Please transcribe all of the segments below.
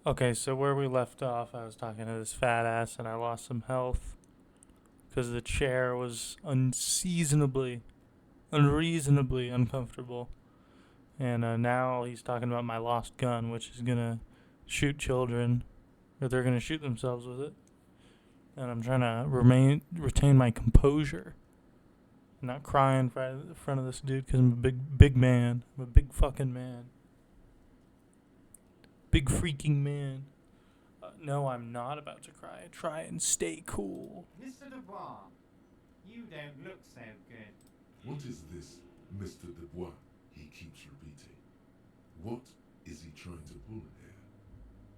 Okay, so where we left off, I was talking to this fat ass and I lost some health because the chair was unreasonably uncomfortable. And now he's talking about my lost gun, which is gonna shoot children, or they're gonna shoot themselves with it. And I'm trying to retain my composure, not cry in front of this dude because I'm a big man. I'm a big fucking man, big freaking man. No, I'm not about to cry. Try and stay cool. Mr. Dubois, you don't look so good. What is this, Mr. Dubois? He keeps repeating. What is he trying to pull here?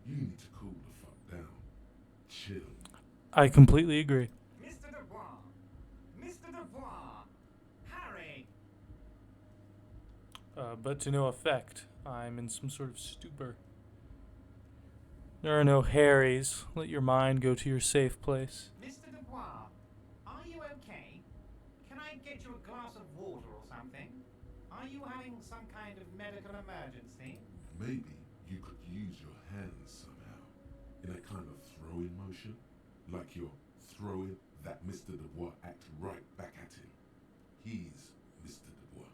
You need to cool the fuck down. Chill. I completely agree. Mr. Dubois! Mr. Dubois! Harry! But to no effect. I'm in some sort of stupor. There are no Harrys. Let your mind go to your safe place. Mr. Dubois, are you okay? Can I get you a glass of water or something? Are you having some kind of medical emergency? Maybe you could use your hands somehow, in a kind of throwing motion, like you're throwing that Mr. Dubois act right back at him. He's Mr. Dubois.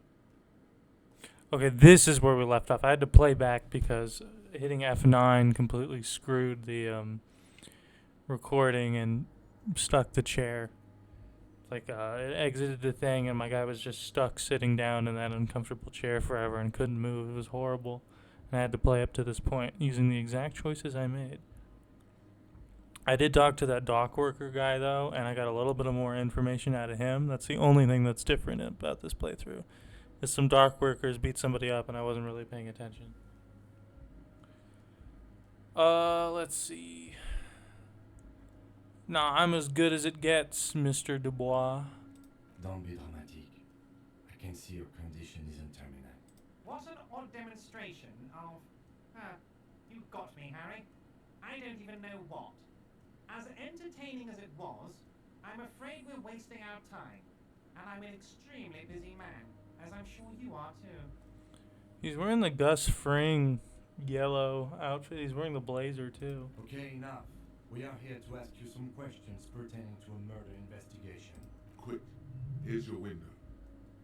Okay, this is where we left off. I had to play back because hitting F9 completely screwed the recording and stuck the chair. Like, it exited the thing and my guy was just stuck sitting down in that uncomfortable chair forever and couldn't move. It was horrible. And I had to play up to this point using the exact choices I made. I did talk to that dock worker guy, though, and I got a little bit of more information out of him. That's the only thing that's different about this playthrough. Is some dock workers beat somebody up and I wasn't really paying attention. Let's see. Nah, I'm as good as it gets, Mr. Dubois. Don't be dramatic. I can see your condition isn't terminal. What an odd demonstration of... you got me, Harry. I don't even know what. As entertaining as it was, I'm afraid we're wasting our time. And I'm an extremely busy man, as I'm sure you are too. He's wearing the Gus Fring yellow outfit. He's wearing the blazer, too. Okay, enough. We are here to ask you some questions pertaining to a murder investigation. Quick, here's your window.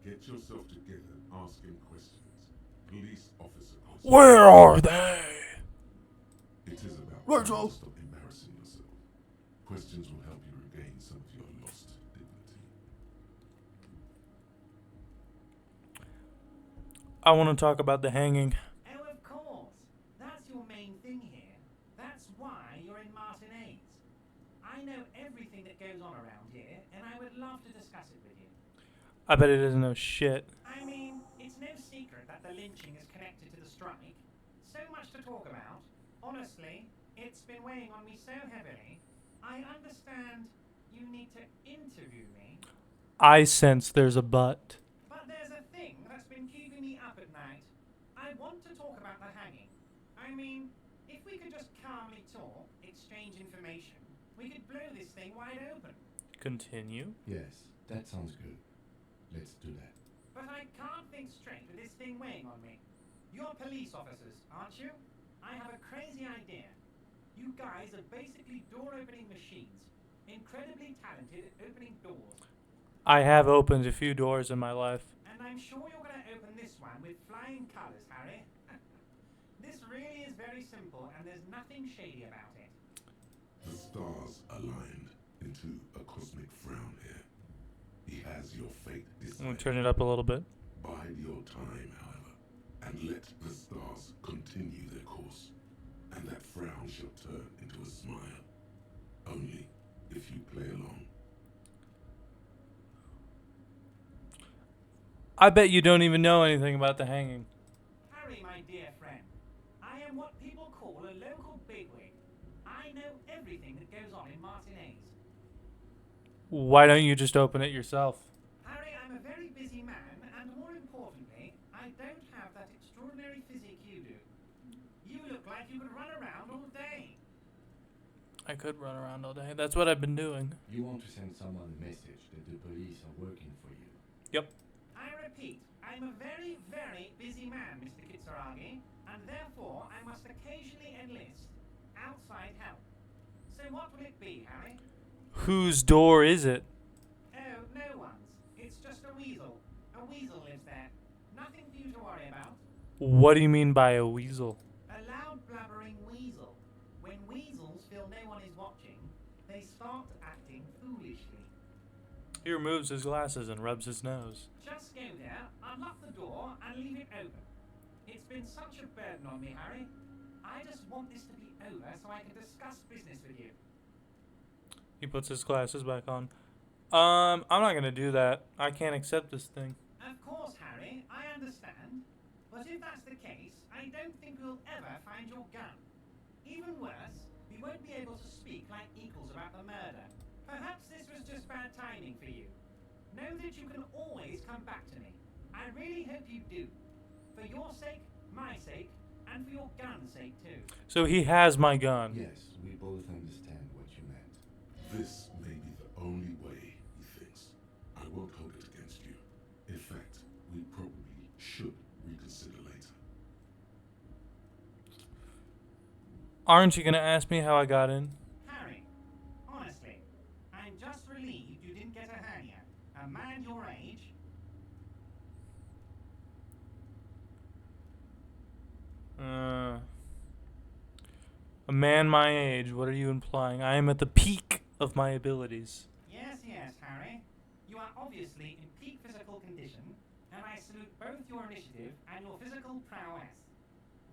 Get yourself together and ask him questions. Police officer. Where are they? It is about Rachel. time to stop embarrassing yourself. Questions will help you regain some of your lost dignity. I want to talk about the hanging. Oh, of course. That's your main thing here. That's why you're in Martinez. I know everything that goes on around here, and I would love to discuss it with you. I bet he doesn't know shit. I mean, it's no secret that the lynching is connected to the strike. So much to talk about. Honestly, it's been weighing on me so heavily. I understand you need to interview me. I sense there's a but. But there's a thing that's been keeping me up at night. I want to talk about the hanging. I mean, if we could just calmly talk, exchange information, we could blow this thing wide open. Continue. Yes, that sounds good. Let's do that. But I can't think straight with this thing weighing on me. You're police officers, aren't you? I have a crazy idea. You guys are basically door-opening machines. Incredibly talented at opening doors. I have opened a few doors in my life. And I'm sure you're going to open this one with flying colors, Harry. This really is very simple, and there's nothing shady about it. The stars aligned into a cosmic frown here. He has your fate I'm decided. going to turn it up a little bit. Bide your time, however, and let the stars continue their course, and that frown shall turn into a smile. Only if you play along. I bet you don't even know anything about the hanging. Harry, my dear friend, I am what people call a local bigwig. I know everything that goes on in Martinez. Why don't you just open it yourself? Harry, I'm a very busy man, and more importantly, I don't have that extraordinary physique you do. You look like you could run around all day. I could run around all day. That's what I've been doing. You want to send someone a message that the police are working for you. Yep. I repeat, I'm a very, very busy man, Mr. Kitsuragi, and therefore I must occasionally enlist outside help. So what will it be, Harry? Whose door is it? Oh, no one's. It's just a weasel. A weasel lives there. Nothing for you to worry about. What do you mean by a weasel? A loud blabbering weasel. When weasels feel no one is watching, they start acting foolishly. He removes his glasses and rubs his nose. Just go there, unlock the door, and leave it open. It's been such a burden on me, Harry. I just want this to be over so I can discuss business with you. He puts his glasses back on. I'm not gonna do that. I can't accept this thing. Of course, Harry, I understand. But if that's the case, I don't think we'll ever find your gun. Even worse, we won't be able to speak like equals about the murder. Perhaps this was just bad timing for you. Know that you can always come back to me. I really hope you do. For your sake, my sake, and for your gun's sake too. So he has my gun. Yes, we both understand what you meant. This may be the only way, he thinks. I won't hold it against you. In fact, we probably should reconsider later. Aren't you gonna ask me how I got in? Harry, honestly, I'm just relieved you didn't get a hernia. A man your age. A man my age, what are you implying? I am at the peak of my abilities. Yes, Harry. You are obviously in peak physical condition, and I salute both your initiative and your physical prowess.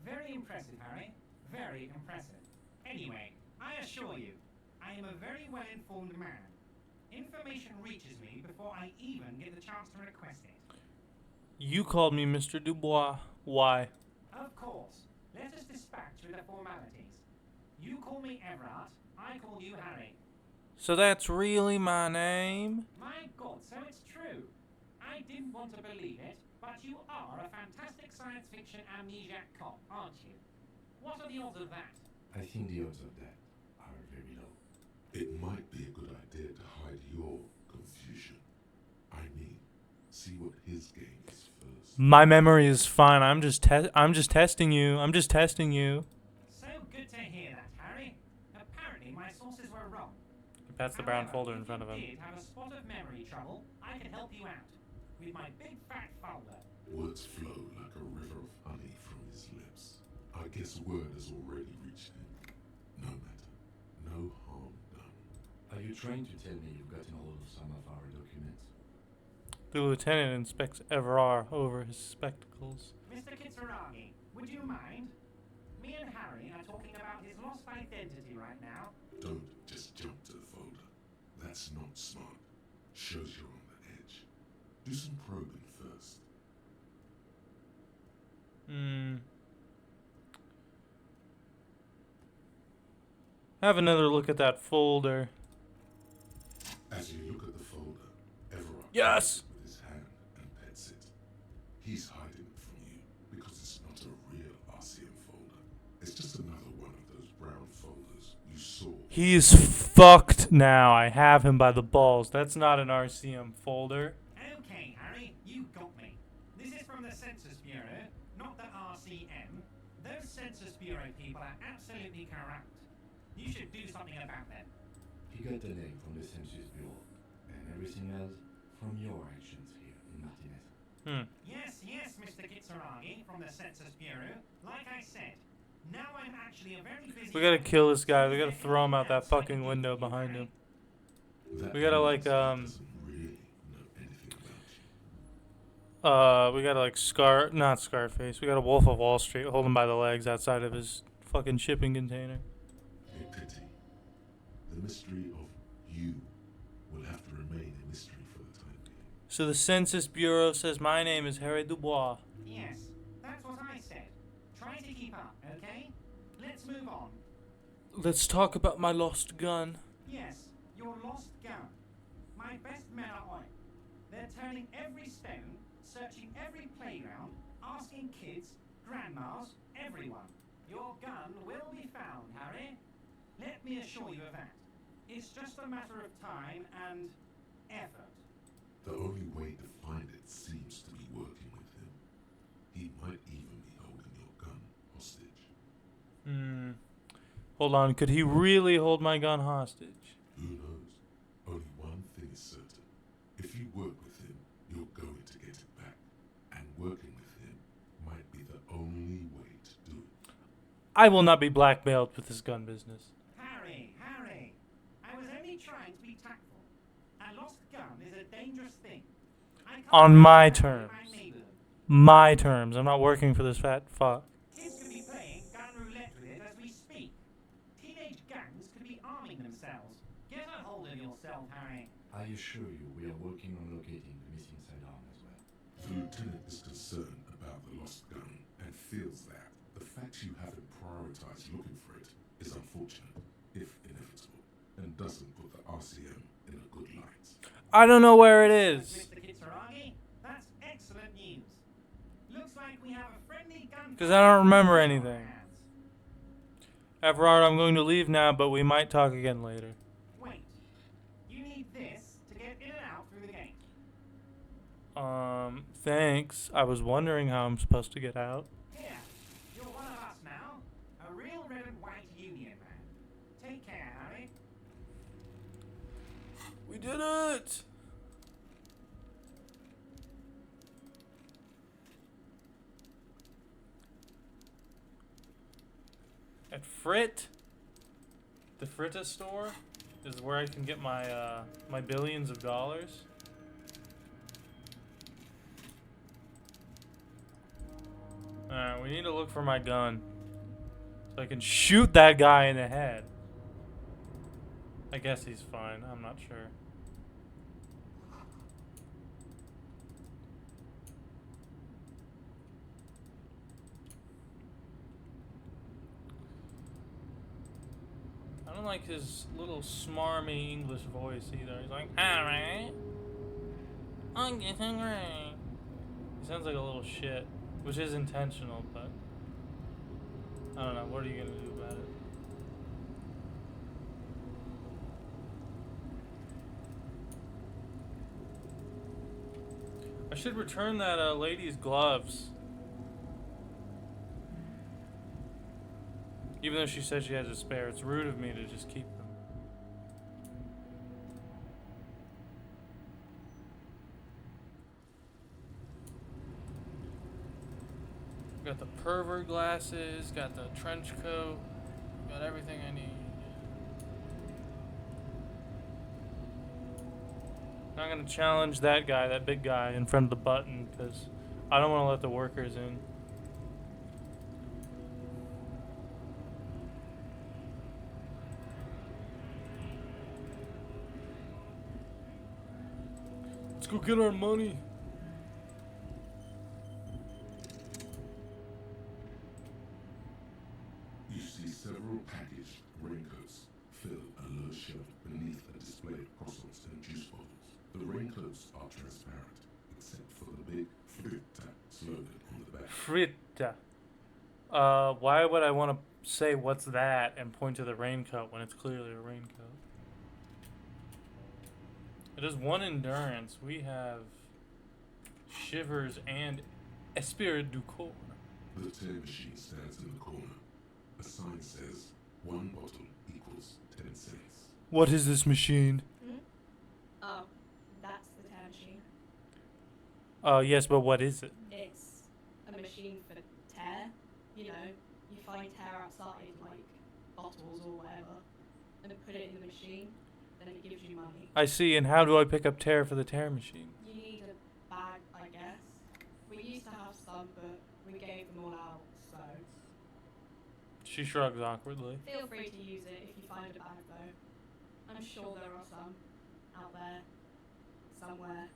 Very impressive, Harry. Very impressive. Anyway, I assure you, I am a very well-informed man. Information reaches me before I even get the chance to request it. You called me Mr. Dubois. Why? Of course. Let us dispatch with the formalities. You call me Everard, I call you Harry. So that's really my name? My God, so it's true. I didn't want to believe it, but you are a fantastic science fiction amnesiac cop, aren't you? What are the odds of that? I think the odds of that are very low. It might be a good idea to hide your confusion. I mean, see what his game is first. My memory is fine. I'm just testing you. I'm just testing you. So good to hear that, Harry. Apparently my sources were wrong. He pats the brown However, folder in if front of you him. did have a spot of memory trouble, I can help you out. With my big fat folder. Words flow like a river of honey from his lips. I guess word has already reached him. No matter. No harm done. Are you trying to tell me you've gotten hold of some of our documents? The lieutenant inspects Everard over his spectacles. Mr. Kitsuragi, would you mind? Me and Harry are talking about his lost identity right now. Don't just jump to the folder. That's not smart. Shows you're on the edge. Do some probing first. Have another look at that folder. As you look at the folder, Everard Yes! with his hand and pets it. He's hiding it from you because it's not a real RCM folder. It's just another one of those brown folders you saw. He's fucked now. I have him by the balls. That's not an RCM folder. Okay, Harry, you got me. This is from the Census Bureau, not the RCM. Those Census Bureau people are absolutely corrupt. You should do something about them. He got the name from the Census Bureau, and everything else from your actions here in Martinez. Yes, Mr. Kitsuragi from the Census Bureau. Like I said, now I'm actually a very busy... We gotta kill this guy. We gotta throw him out that fucking window behind him. That We gotta, means like, he doesn't really know anything about you. We gotta like not Scarface. We got a Wolf of Wall Street, hold him by the legs outside of his fucking shipping container. A pity. The mystery of you will have to remain a mystery for the time being. So the Census Bureau says my name is Harry Dubois. Yes, that's what I said. Try to keep up, okay? Let's move on. Let's talk about my lost gun. Yes, your lost gun. My best men are on it. They're turning every stone, searching every playground, asking kids, grandmas, everyone. Your gun will be found, Harry. Let me assure you of that. It's just a matter of time and effort. The only way to find it seems to be working with him. He might even be holding your gun hostage. Hold on, could he really hold my gun hostage? Who knows? Only one thing is certain. If you work with him, you're going to get it back. And working with him might be the only way to do it. I will not be blackmailed with this gun business. Harry, Harry, I was only trying to be tactful. A lost gun is a dangerous thing. I can't On my let that be terms. my neighborhood. My terms. I'm not working for this fat fuck. Kids could be playing gun roulette with it as we speak. Teenage gangs could be arming themselves. Get a hold of yourself, Harry. I assure you, we are working on locating the missing sidearm as well. The lieutenant is concerned about the lost gun and feels that the fact you haven't prioritized looking for it is unfortunate, if inevitable, and doesn't put the RCM in a good light. I don't know where it is. Mr. Kitsuragi, that's excellent news. Looks like we have a friendly gun. 'Cause I don't remember fight on our anything. hands. Everard, I'm going to leave now, but we might talk again later. Wait, you need this to get in and out through the gate. Thanks. I was wondering how I'm supposed to get out. Here, you're one of us now. A real red and white union man. Take care, Harry. We did it! At Frit, the Fritta store, is where I can get my my billions of dollars. Alright, we need to look for my gun. So I can shoot that guy in the head. I guess he's fine, I'm not sure. I don't like his little smarmy English voice either. He's like, alright. I'm getting hungry. He sounds like a little shit, which is intentional, but I don't know. What are you gonna do about it? I should return that lady's gloves. Even though she said she has a spare, it's rude of me to just keep them. Got the pervert glasses, got the trench coat, got everything I need. I'm gonna challenge that guy, that big guy in front of the button, because I don't want to let the workers in. Let's go get our money. You see several packaged raincoats fill a low shelf beneath a display of croissants and juice bottles. The raincoats are transparent, except for the big Fritta slogan on the back. Fritta. Why would I want to say what's that and point to the raincoat when it's clearly a raincoat? It is one endurance. We have Shivers and Esprit du Corps. The tear machine stands in the corner. A sign says 1 bottle equals 10 cents. What is this machine? Oh, that's the tear machine. Yes, but what is it? It's a machine for tear. You know, you find tear outside, like bottles or whatever, and put it in the machine, then it gives you money. I see, and how do I pick up tear for the tear machine? You need a bag, I guess. We used to have some, but we gave them all out, so She shrugs awkwardly. feel free to use it if you find a bag, though. I'm sure there are some out there, somewhere.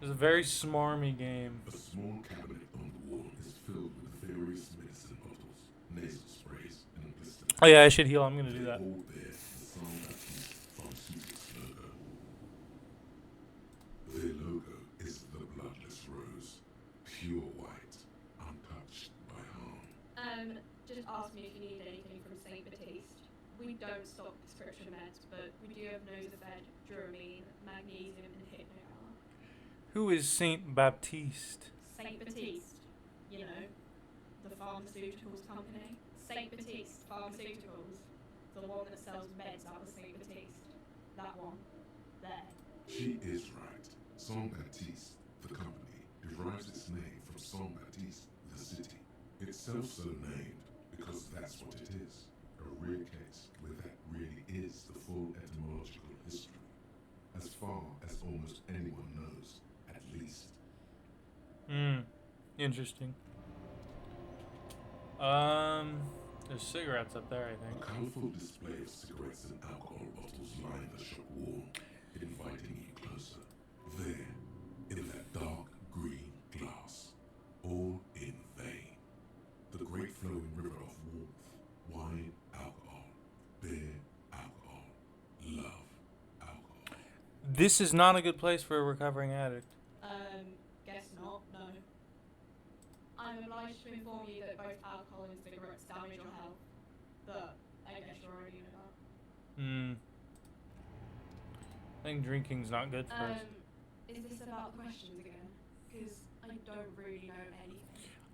It's a very smarmy game. A small cabinet on the wall is filled with various medicine bottles, nasal sprays, and blisters. Oh yeah, I should heal. I'm gonna do that. All bear the San Baptiste Pharmaceutics logo. Their logo is the bloodless rose, pure white, untouched by harm. Just ask me if you need anything from St. Baptiste. We don't stock prescription meds, but we do have Nosafed, Duramine, magnesium, and Hypnocar. Who is Saint Baptiste? St. Baptiste, you know, the pharmaceuticals company. Saint Baptiste Pharmaceuticals. The one that sells meds out of Saint Baptiste. That one. There. She is right. Saint Baptiste, the company, derives its name from Saint Baptiste, the city. Itself so named because that's what it is. A rare case where that really is the full etymological history. As far as almost anyone knows, at least. Interesting. There's cigarettes up there, I A think. colourful display of cigarettes and alcohol bottles line the shop wall, inviting you closer. There, in that dark green glass, all in vain. The great flowing river of warmth, wine, alcohol, beer, alcohol, love, alcohol. This is not a good place for a recovering addict. Guess not, no. I'm obliged to inform you that both alcohol and cigarettes damage your health. But I guess you already know that. I think drinking's not good for us. Is this about the questions again? Because I don't really know anything.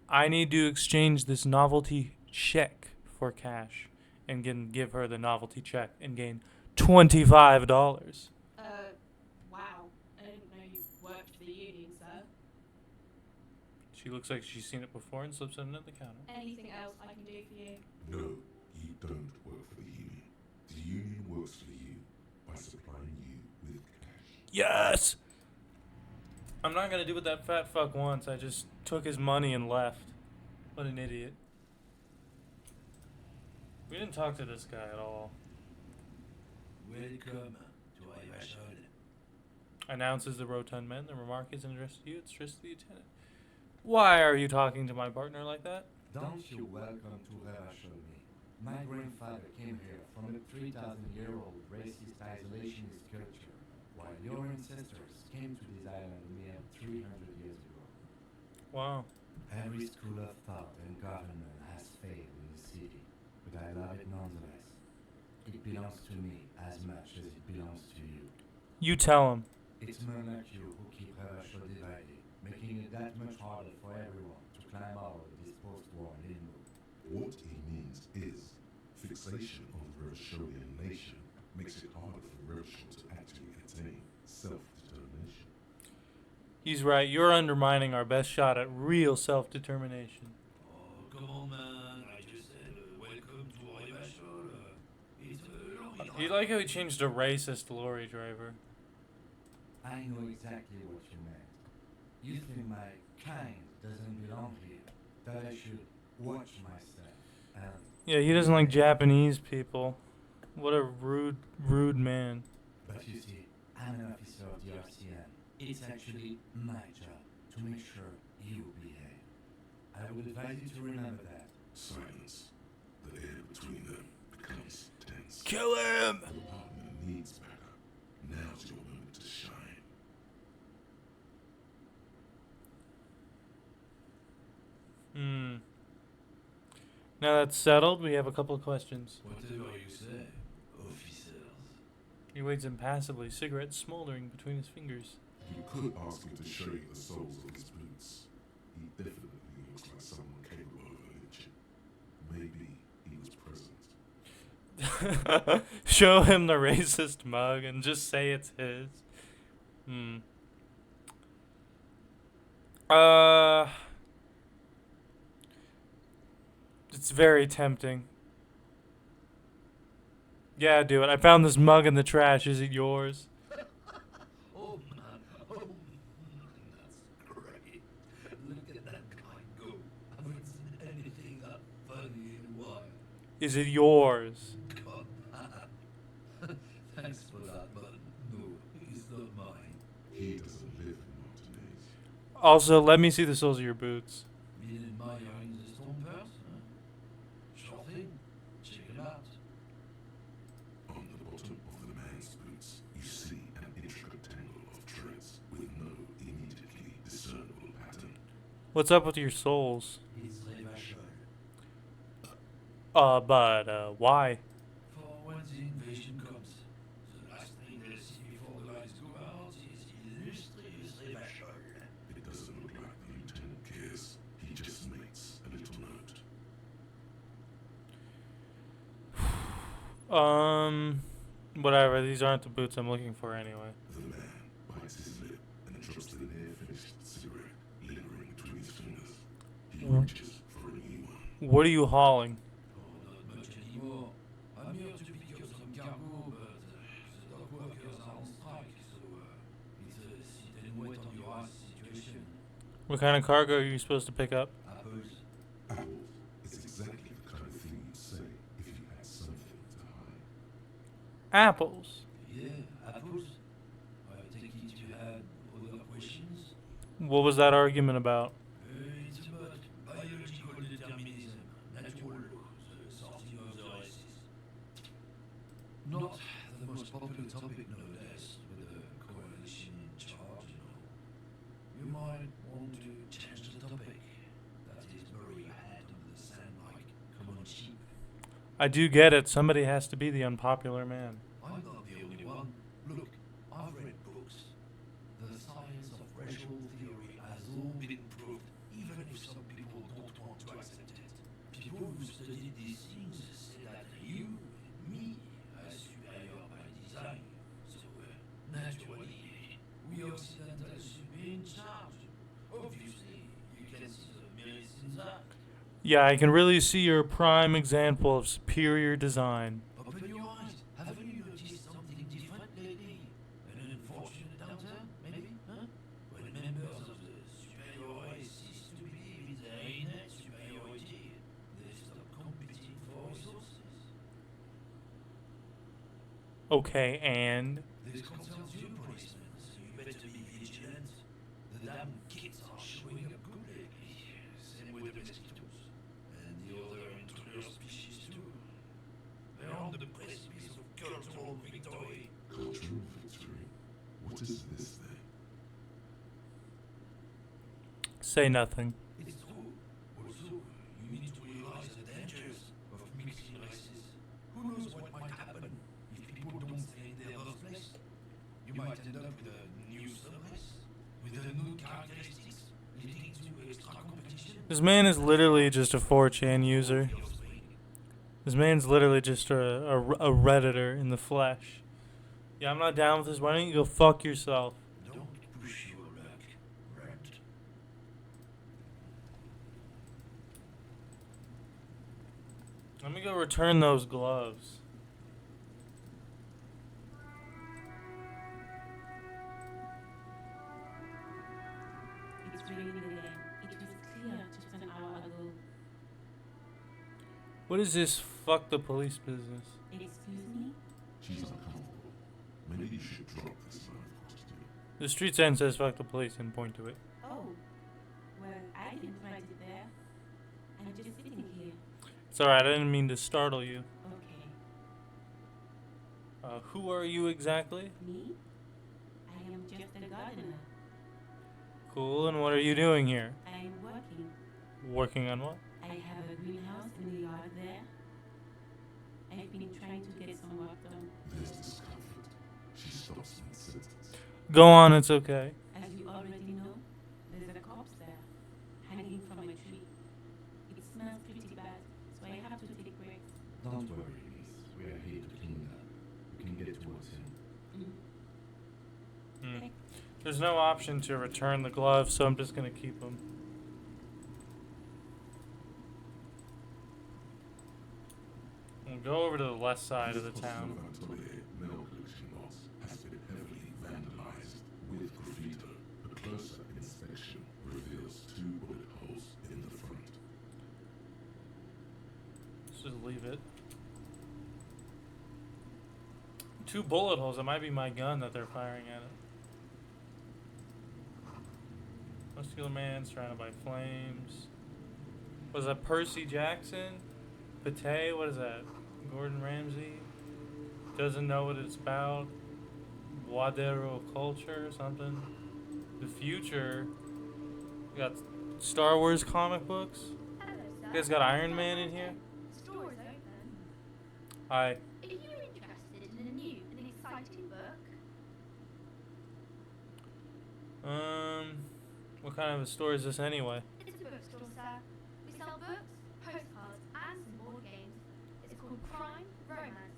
I need to exchange this novelty check for cash and give her the novelty check and gain $25. Wow. I didn't know you worked for the union, sir. She looks like she's seen it before and slips it under the counter. Anything else I can do for you? No, you don't work for the union. The union works for you by supplying you with cash. Yes! I'm not gonna do what that fat fuck wants. I just took his money and left. What an idiot. We didn't talk to this guy at all. Welcome to Elysium. Announces the rotund man. The remark isn't addressed to you, it's addressed to the lieutenant. Why are you talking to my partner like that? Don't you welcome to Elysium. My grandfather came here from a 3,000-year-old racist isolationist culture, while your ancestors came to this island mere 300 years ago. Wow. Every school of thought and government has failed in the city, but I love it nonetheless. It belongs to me as much as it belongs to you. You tell him. It's men like you who keep Elysium divided, making it that much harder for everyone to climb out of this post-war limbo. What he means is fixation on the Roshoian nation makes it harder for Roshul to actually attain self-determination. He's right. You're undermining our best shot at real self-determination. Oh, come on, man. I just said, welcome to Elysium. It's a long You like how he changed to racist lorry driver? I know exactly what you meant. You think my kind doesn't belong here, that I should watch myself, and Yeah, he doesn't like Japanese people. What a rude man. but you see, I'm an officer of the RCN. It's actually my job to make sure you behave. I would advise you to remember that. Silence. The air between them becomes tense. Kill him! Your partner needs backup. Now's your moment to shine. Now that's settled, we have a couple of questions. Whatever you say, officers. He waits impassively, cigarette smoldering between his fingers. You could ask him to show you the soles of his boots. He definitely looks like someone capable of a lynching. Maybe he was present. Show him the racist mug and just say it's his. It's very tempting. Yeah, do it. I found this mug in the trash. Is it yours? Oh, man. Oh, that's great. Look at that guy go. I haven't seen anything that funny in a while. Is it yours? God. Thanks for that, but no, it's not mine. He doesn't live in Martinez. Also, let me see the soles of your boots. Been admiring the stompers? Huh? Sure thing. Check it out. On the bottom of the man's boots, you see an intricate tangle of treads with no immediately discernible pattern. What's up with your soles? It's Elysium. But why? For when the invasion comes, the last thing they'll see before the lights go out is illustrious Elysium. It doesn't look like the lieutenant cares. He just makes a little note. Whatever. These aren't the boots I'm looking for anyway. The man bites his lip and drops the near-finished cigarette lingering between his fingers. He reaches for a new one. What are you hauling? Oh, not much anymore. I'm here to pick up some cargo, but the dock workers are on strike, so it's a sit and wait on your ass situation. What kind of cargo are you supposed to pick up? Apples. Apples is exactly the kind of thing you'd say if you had something to hide. Apples. Yeah, apples. I take it you had other questions? What was that argument about? It's about biological determinism, natural law, the sorting of the races. Not the most popular topic nowadays, with the coalition in charge, you know. You might want to change the topic. That is bury your head under the sand like common sheep. I do get it. Somebody has to be the unpopular man. I'm not the only one. Look, I've read books. The science of racial theory has all been proved, even if some people don't want to accept it. People who studied these things say that you and me are superior by design. So, naturally, we Occidentals should be in charge. Obviously, you can see the merits in that. Yeah, I can really see your prime example of superior design. Open your eyes. Haven't you noticed something different lately? An unfortunate downturn, maybe? Huh? When members of the superior race cease to believe in their innate superiority, they stop competing for resources. Okay, and This concerns you, policemen, so you better be vigilant. The damn kids are showing up good lately. Same with the mosquitoes. And the other intruder species too. They're on the precipice of cultural victory. Cultural victory? What is this then? say nothing. It's true. Also, you need to realize the dangers of mixing races. Who knows what might happen if people don't stay in their birthplace? You might end up with a new subrace, with a new characteristics, leading to extra competition. This man is literally just a 4chan user. This man's literally just a Redditor in the flesh. Yeah, I'm not down with this. Why don't you go fuck yourself? Don't push your luck, Red. Let me go return those gloves. It's raining again. It was clear just an hour ago. What is this fuck the police business? Excuse me? She's uncomfortable. Maybe you should drop this line of questioning. The street sign says fuck the police and point to it. Oh, well, I didn't write it there. I'm just sitting here. It's alright, I didn't mean to startle you. Okay. Who are you exactly? Me? I am just a gardener. Cool, and what are you doing here? I am working. Working on what? I have a greenhouse in the yard there. I've been trying to get some work done. There's discomfort. She stops mid-sentence. Go on, it's okay. As you already know, there's a corpse there, hanging from a tree. It smells pretty bad, so I have to take breaks. Don't worry, miss. We are here to clean that. We can get to work soon. Hmm. There's no option to return the gloves, so I'm just gonna keep them. We'll go over to the left side of the town. Mail collection lots has been heavily vandalized with graffito. A closer inspection reveals 2 bullet holes in the front. Let's just leave it. 2 bullet holes. It might be my gun that they're firing at it. Muscular man surrounded by flames. Was that Percy Jackson? Pate? What is that? Gordon Ramsay? Doesn't know what it's about. Wadero culture or something. The future. We got Star Wars comic books. Hello, sir. You guys got Iron Man in here? Store is open. Hi. If you're interested in a new and exciting book, What kind of a store is this anyway? it's a bookstore, sir. We sell books, postcards, and some board games. It's called Crime, Romance,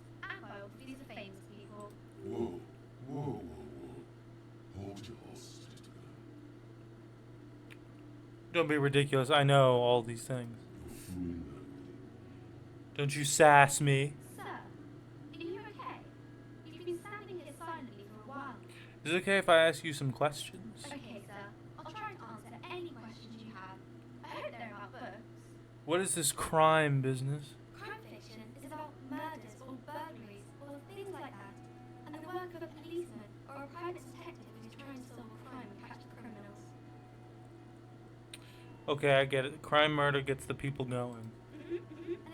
Don't be ridiculous. I know all these things. You're fooling her. Don't you sass me. Sir, are you okay? You've been standing here silently for a while. Is it okay if I ask you some questions? Okay, sir. I'll try and answer any questions you have. I hope they're about books. What is this crime business? Crime fiction is about murders or burglaries or things like that, and the work of a policeman or a private detective who's trying to solve a crime and catch the criminals. Okay, I get it. Crime murder gets the people going. And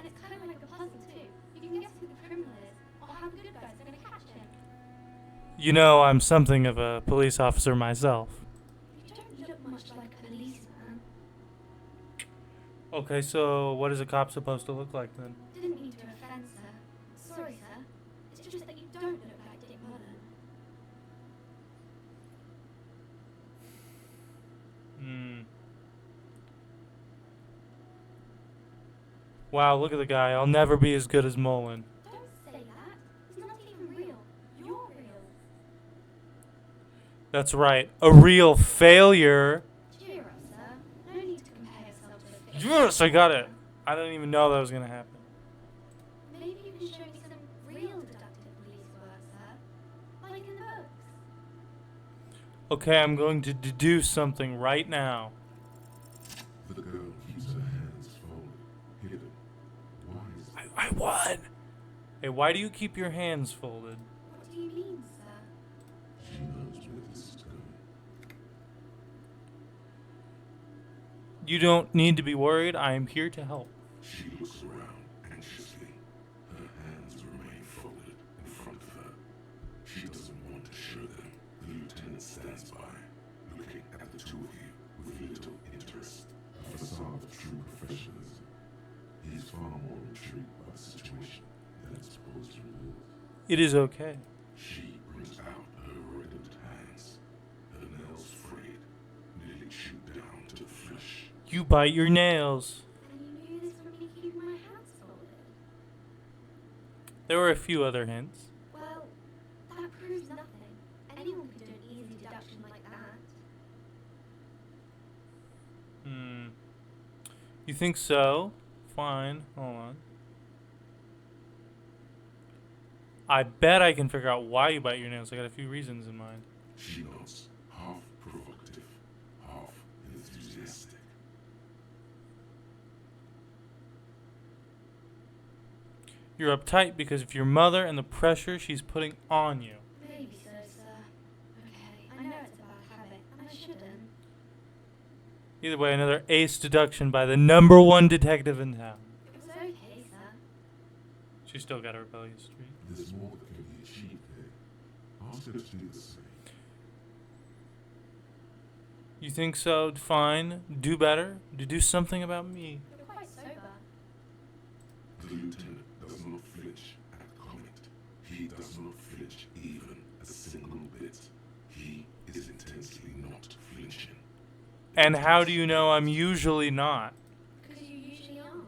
it's kind of like a puzzle too. You can guess who the criminal is, or how the good guys are going to catch him. You know, I'm something of a police officer myself. You don't look much like a policeman. Okay, so what is a cop supposed to look like then? Didn't mean to offend, sir. Sorry, sir. It's just that you don't look like Dick Mullen. Hmm. Wow, look at the guy. I'll never be as good as Mullen. Don't say that. He's not even real. You're real. That's right. A real failure. Cheer up, sir. No need to compare yourself to a fish. Yes, I got it. I didn't even know that was going to happen. Maybe you can show me some real deductive police work, sir. Like in the books. Okay, I'm going to deduce something right now. The girl keeps her hands folded, hidden. Why is that? I won. Hey, why do you keep your hands folded? What do you mean, sir? She knows where this is going. You don't need to be worried. I am here to help. She looks around anxiously. Her hands remain folded in front of her. She doesn't want to show them. The lieutenant stands by, looking at the two of you with little interest. A facade of true professionalism. He's far more intrigued by the situation than its supposed reveals. It is okay. She brings out her reddened hands, her nails frayed, nearly chewed down to the flesh. You bite your nails. And you knew this from me keeping my hands folded? There were a few other hints. Well, that proves nothing. Anyone could do an easy deduction like that. Hmm. You think so? Fine. Hold on. I bet I can figure out why you bite your nails. I got a few reasons in mind. She nods, half provocative, half enthusiastic. You're uptight because of your mother and the pressure she's putting on you. Maybe so, sir. Okay, I know it's a bad habit, and I shouldn't. Either way, another ace deduction by the #1 detective in town. It was okay, sir. She still got a rebellious streak. There's more that can be achieved here. Ask her to do the same. You think so? Fine. Do better. Do something about me. You're quite sober. The lieutenant does not flinch at comment. He does not flinch even a single bit. He is intensely not flinching. And how do you know I'm usually not? Because you usually aren't.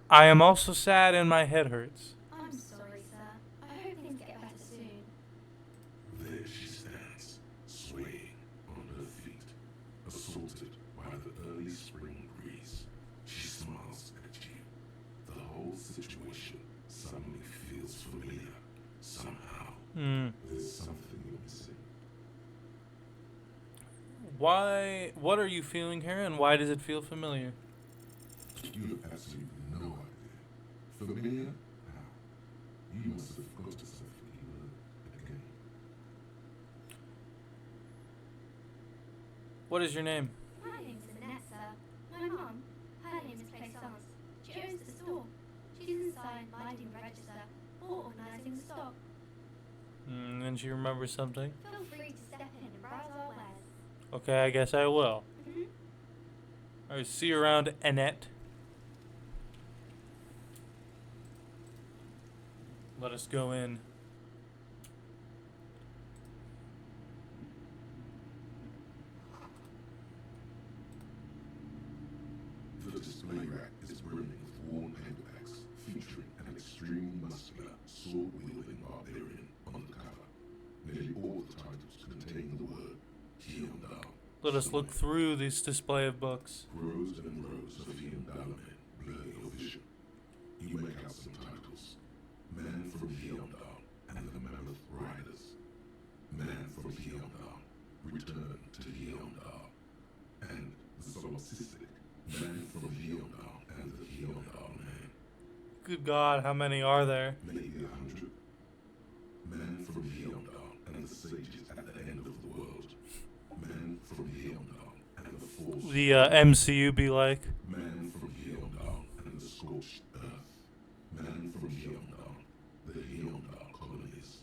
I am also sad and my head hurts. I'm sorry, sir. I hope things get better soon. There she stands, swaying on her feet, assaulted by the early spring breeze. She smiles at you. The whole situation suddenly feels familiar. Somehow, there's something you're missing. Why? What are you feeling here and why does it feel familiar? You have absolutely no idea. Familiar? How? You must have got yourself again. What is your name? My name's Annette, sir. My mum, her name is Plaisance. She owns the store. She's inside minding the register or organising the stock. And she remembers something? Feel free to step in and browse our wares. Okay, I guess I will. Alright, see you around, Annette. Let us go in. The display rack is brimming with worn paperbacks featuring an extremely muscular, sword-wielding barbarian on the cover. Nearly all the titles contain the word Hyundai. Let us look through this display of books. Rows and rows of Hyundai blur your vision. You make out some titles. Man from Hyundai and the Mammoth Riders. Man from Hyundai, Return to Hyundai. And the solipsistic Man from Hyundai and the Hyundai Man. Good God, how many are there? Maybe 100. Man from Hyundai and the sages at the end of the world. Man from Hyundai and the force. The MCU be like. Man from Hyundai and the scorched earth. Man from Hyundai, the Hyundai colonies.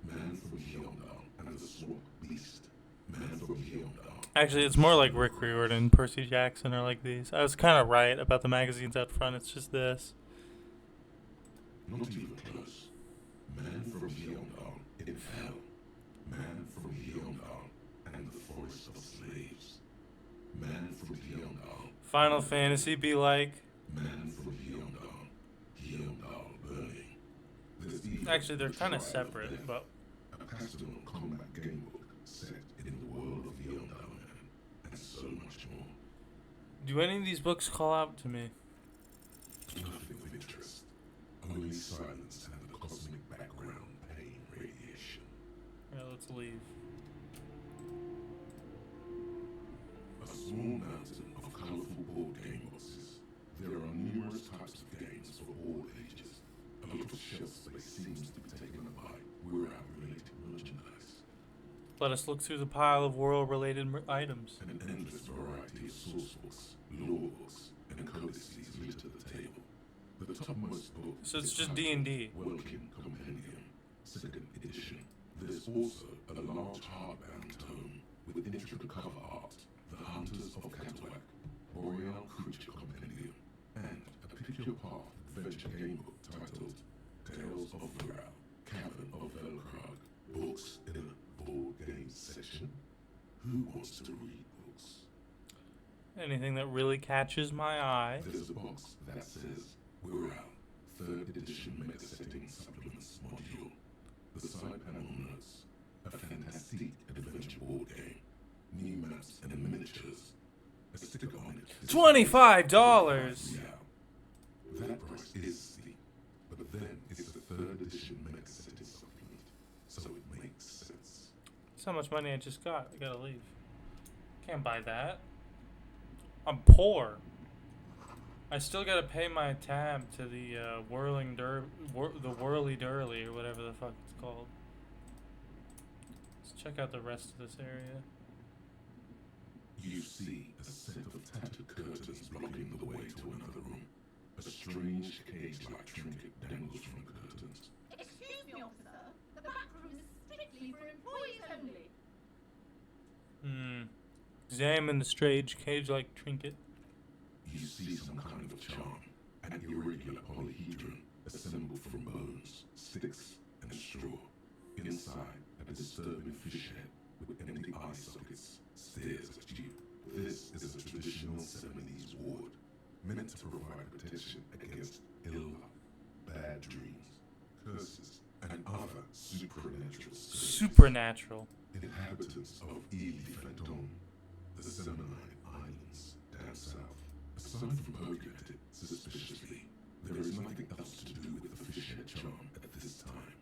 Man from Hyundai and the swamp beast. Man from Hyundai. Actually, it's more like Rick Riordan, Percy Jackson are like these. I was kind of right about the magazines out front. It's just this. Not even close. Man from Hyundai in hell. Man from Hyundai and the forest of slaves. Man from Hyundai. Final Fantasy be like. Man from Hyundai. Hyundai burning. There's even Actually, they're the kind of trial separate, death, but a pastoral combat game book set in the world of Hyundai Man, and so much more. do any of these books call out to me? Nothing of interest. Only silence and the cosmic background pain radiation. Yeah, let's leave. A small mountain of colorful board game boxes. There are numerous types of games for all ages. A lot of shelf space seems to be taken up by we're-out-related merchandise. Let us look through the pile of world-related items. An endless variety of source books, lore books, and codices litter the table. The topmost book So it's is just titled D&D. Welkin Compendium, 2nd edition. There's also a large hardbound tome with intricate cover art, The Hunters of Catawak, Boreal Creature Compendium, and a pick-your-path adventure game book titled Tales of Vural, Cavern of Velkrag, books in a board games section. Who wants to read books? Anything that really catches my eye. There's a box that says Vural, 3rd edition mega setting supplements module. The side panel notes a fantastic adventure board game, new maps and miniatures. A sticker on it. $25. Yeah. That price is steep, but then it's a 3rd edition mega setting supplement, so it makes sense. That's how much money I just got. I gotta leave. Can't buy that. I'm poor. I still gotta pay my tab to the the Whirly Durly or whatever the fuck it's called. Let's check out the rest of this area. You see a set of tattered curtains blocking the way to another room. A strange cage-like trinket dangles from the curtains. Excuse me, officer. The back room is strictly for employees only. Examine the strange cage-like trinket. You see some kind of charm, an irregular polyhedron assembled from bones, sticks, and straw. Inside, a disturbing fish head with empty eye sockets stares at you. This is a traditional 70s ward, meant to provide protection against ill luck, bad dreams, curses, and other supernatural spirits. Supernatural. Inhabitants of Elysium, the Seminine Islands down south. Aside from poking at it suspiciously, there is nothing else to do with the fish head charm at this time.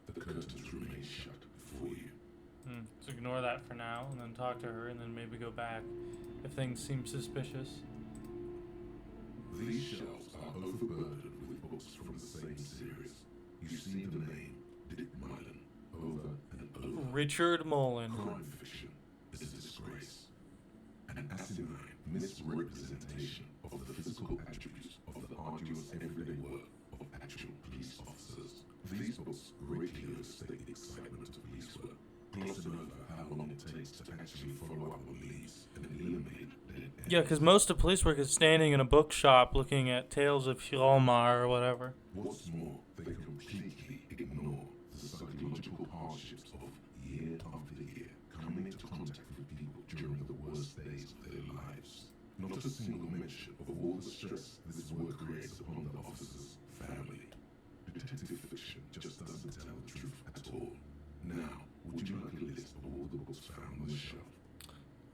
The curtains remain shut before you. So ignore that for now, and then talk to her, and then maybe go back if things seem suspicious. These shelves are overburdened with books from the same series. You see the name Dick Mullen over and over. Richard Mullen. Crime fiction is a disgrace. An asinine misrepresentation of the physical attributes of the arduous everyday work of actual police officers. These books greatly overstate the excitement of police work, glossing over how long it takes to actually follow up on leads and eliminate dead ends. Yeah, because most of police work is standing in a bookshop looking at Tales of Hjalmar or whatever. What's more, they completely ignore the psychological hardships of year after year coming into contact with people during the worst days of their lives. Not a single mention of all the stress this work creates upon the officer's family. Detective fiction just doesn't tell the truth at all. Now, would you like a list of all the books found on the shelf?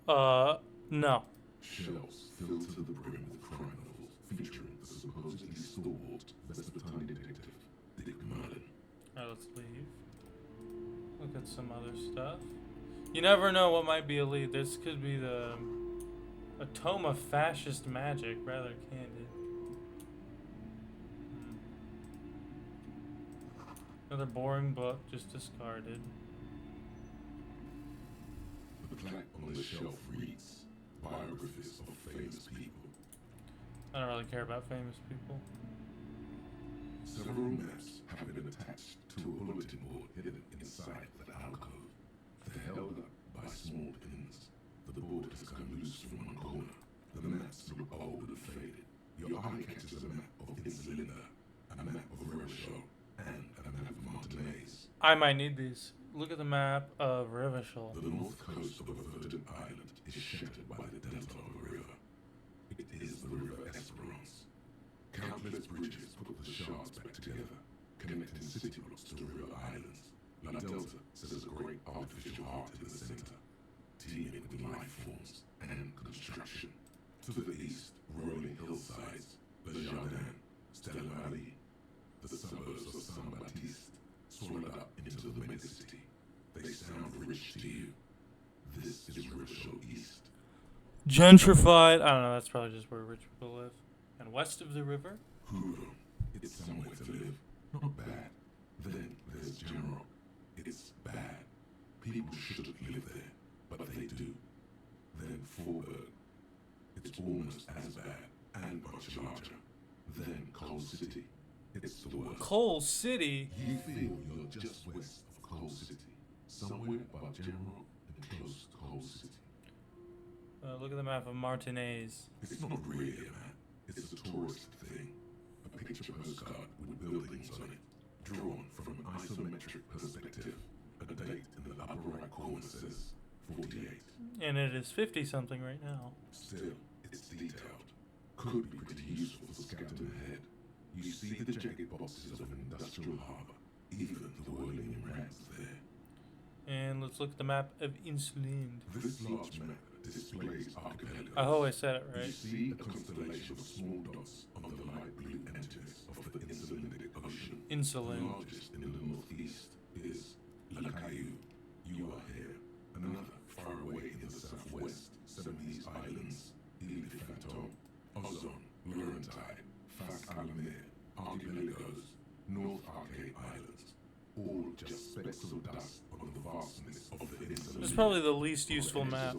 No. Shelves filled to the brim with crime novels featuring the supposedly stalwart Mesopotamian detective Dick Merlin. Alright, let's leave. Look at some other stuff. You never know what might be a lead. This could be a tome of fascist magic, rather candid. Another boring book, just discarded. The plaque on the shelf reads, Biographies of Famous People. I don't really care about famous people. Several maps have been attached to a bulletin board hidden inside the alcove. They're held up by small pins. The board has come loose from one corner. The maps look old and faded. Your eye catches a map of Elysium, a map of Revachol, and a map of Martinaise. I might need these. Look at the map of Revachol. The north coast of a verdant island is shattered by the delta of a river. It is the River Esperance. Countless bridges put the shards back together, connecting city blocks to river islands. La Delta says a great artificial heart in the center, teeming with life forms and construction. To the east, rolling hillsides, Le Jardin, Stella Valley, the suburbs of Saint-Baptiste, swallowed up into the megacity. They sound rich to you. This is Revachol East. Gentrified. I don't know. That's probably just where rich people live. And west of the river? Huro. It's somewhere to live. Not bad. Then there's General. It's bad. People shouldn't live there, but they do. Then Forberg. It's almost as bad and much larger. Then Coal City. It's the worst. Coal City? You feel you're just west of Coal City, somewhere above General and close to Coal City. Look at the map of Martinaise. It's not really a map. It's a tourist thing. A picture postcard with buildings on it, drawn from an isometric perspective. A date in the upper right corner says 48. And it is 50-something right now. Still, it's detailed. Could be pretty useful for scouting ahead. You see the jagged boxes of an industrial harbour, even the whirling rags there. And let's look at the map of Insuland. This large map displays archipelagos. Oh, I said it You right. see a constellation of small dots on the light blue emptiness of the Insulindic Ocean. The Insuland. largest in the northeast is La Caillou. You are here. Another far away in the southwest, Semese Islands, Ile de Fantôme, Ozon, Laurentide, Fas Alamir, Archipelagos, North Arcade Islands, all just specks of dust on the vastness of the Insulindic. It's probably the least useful map.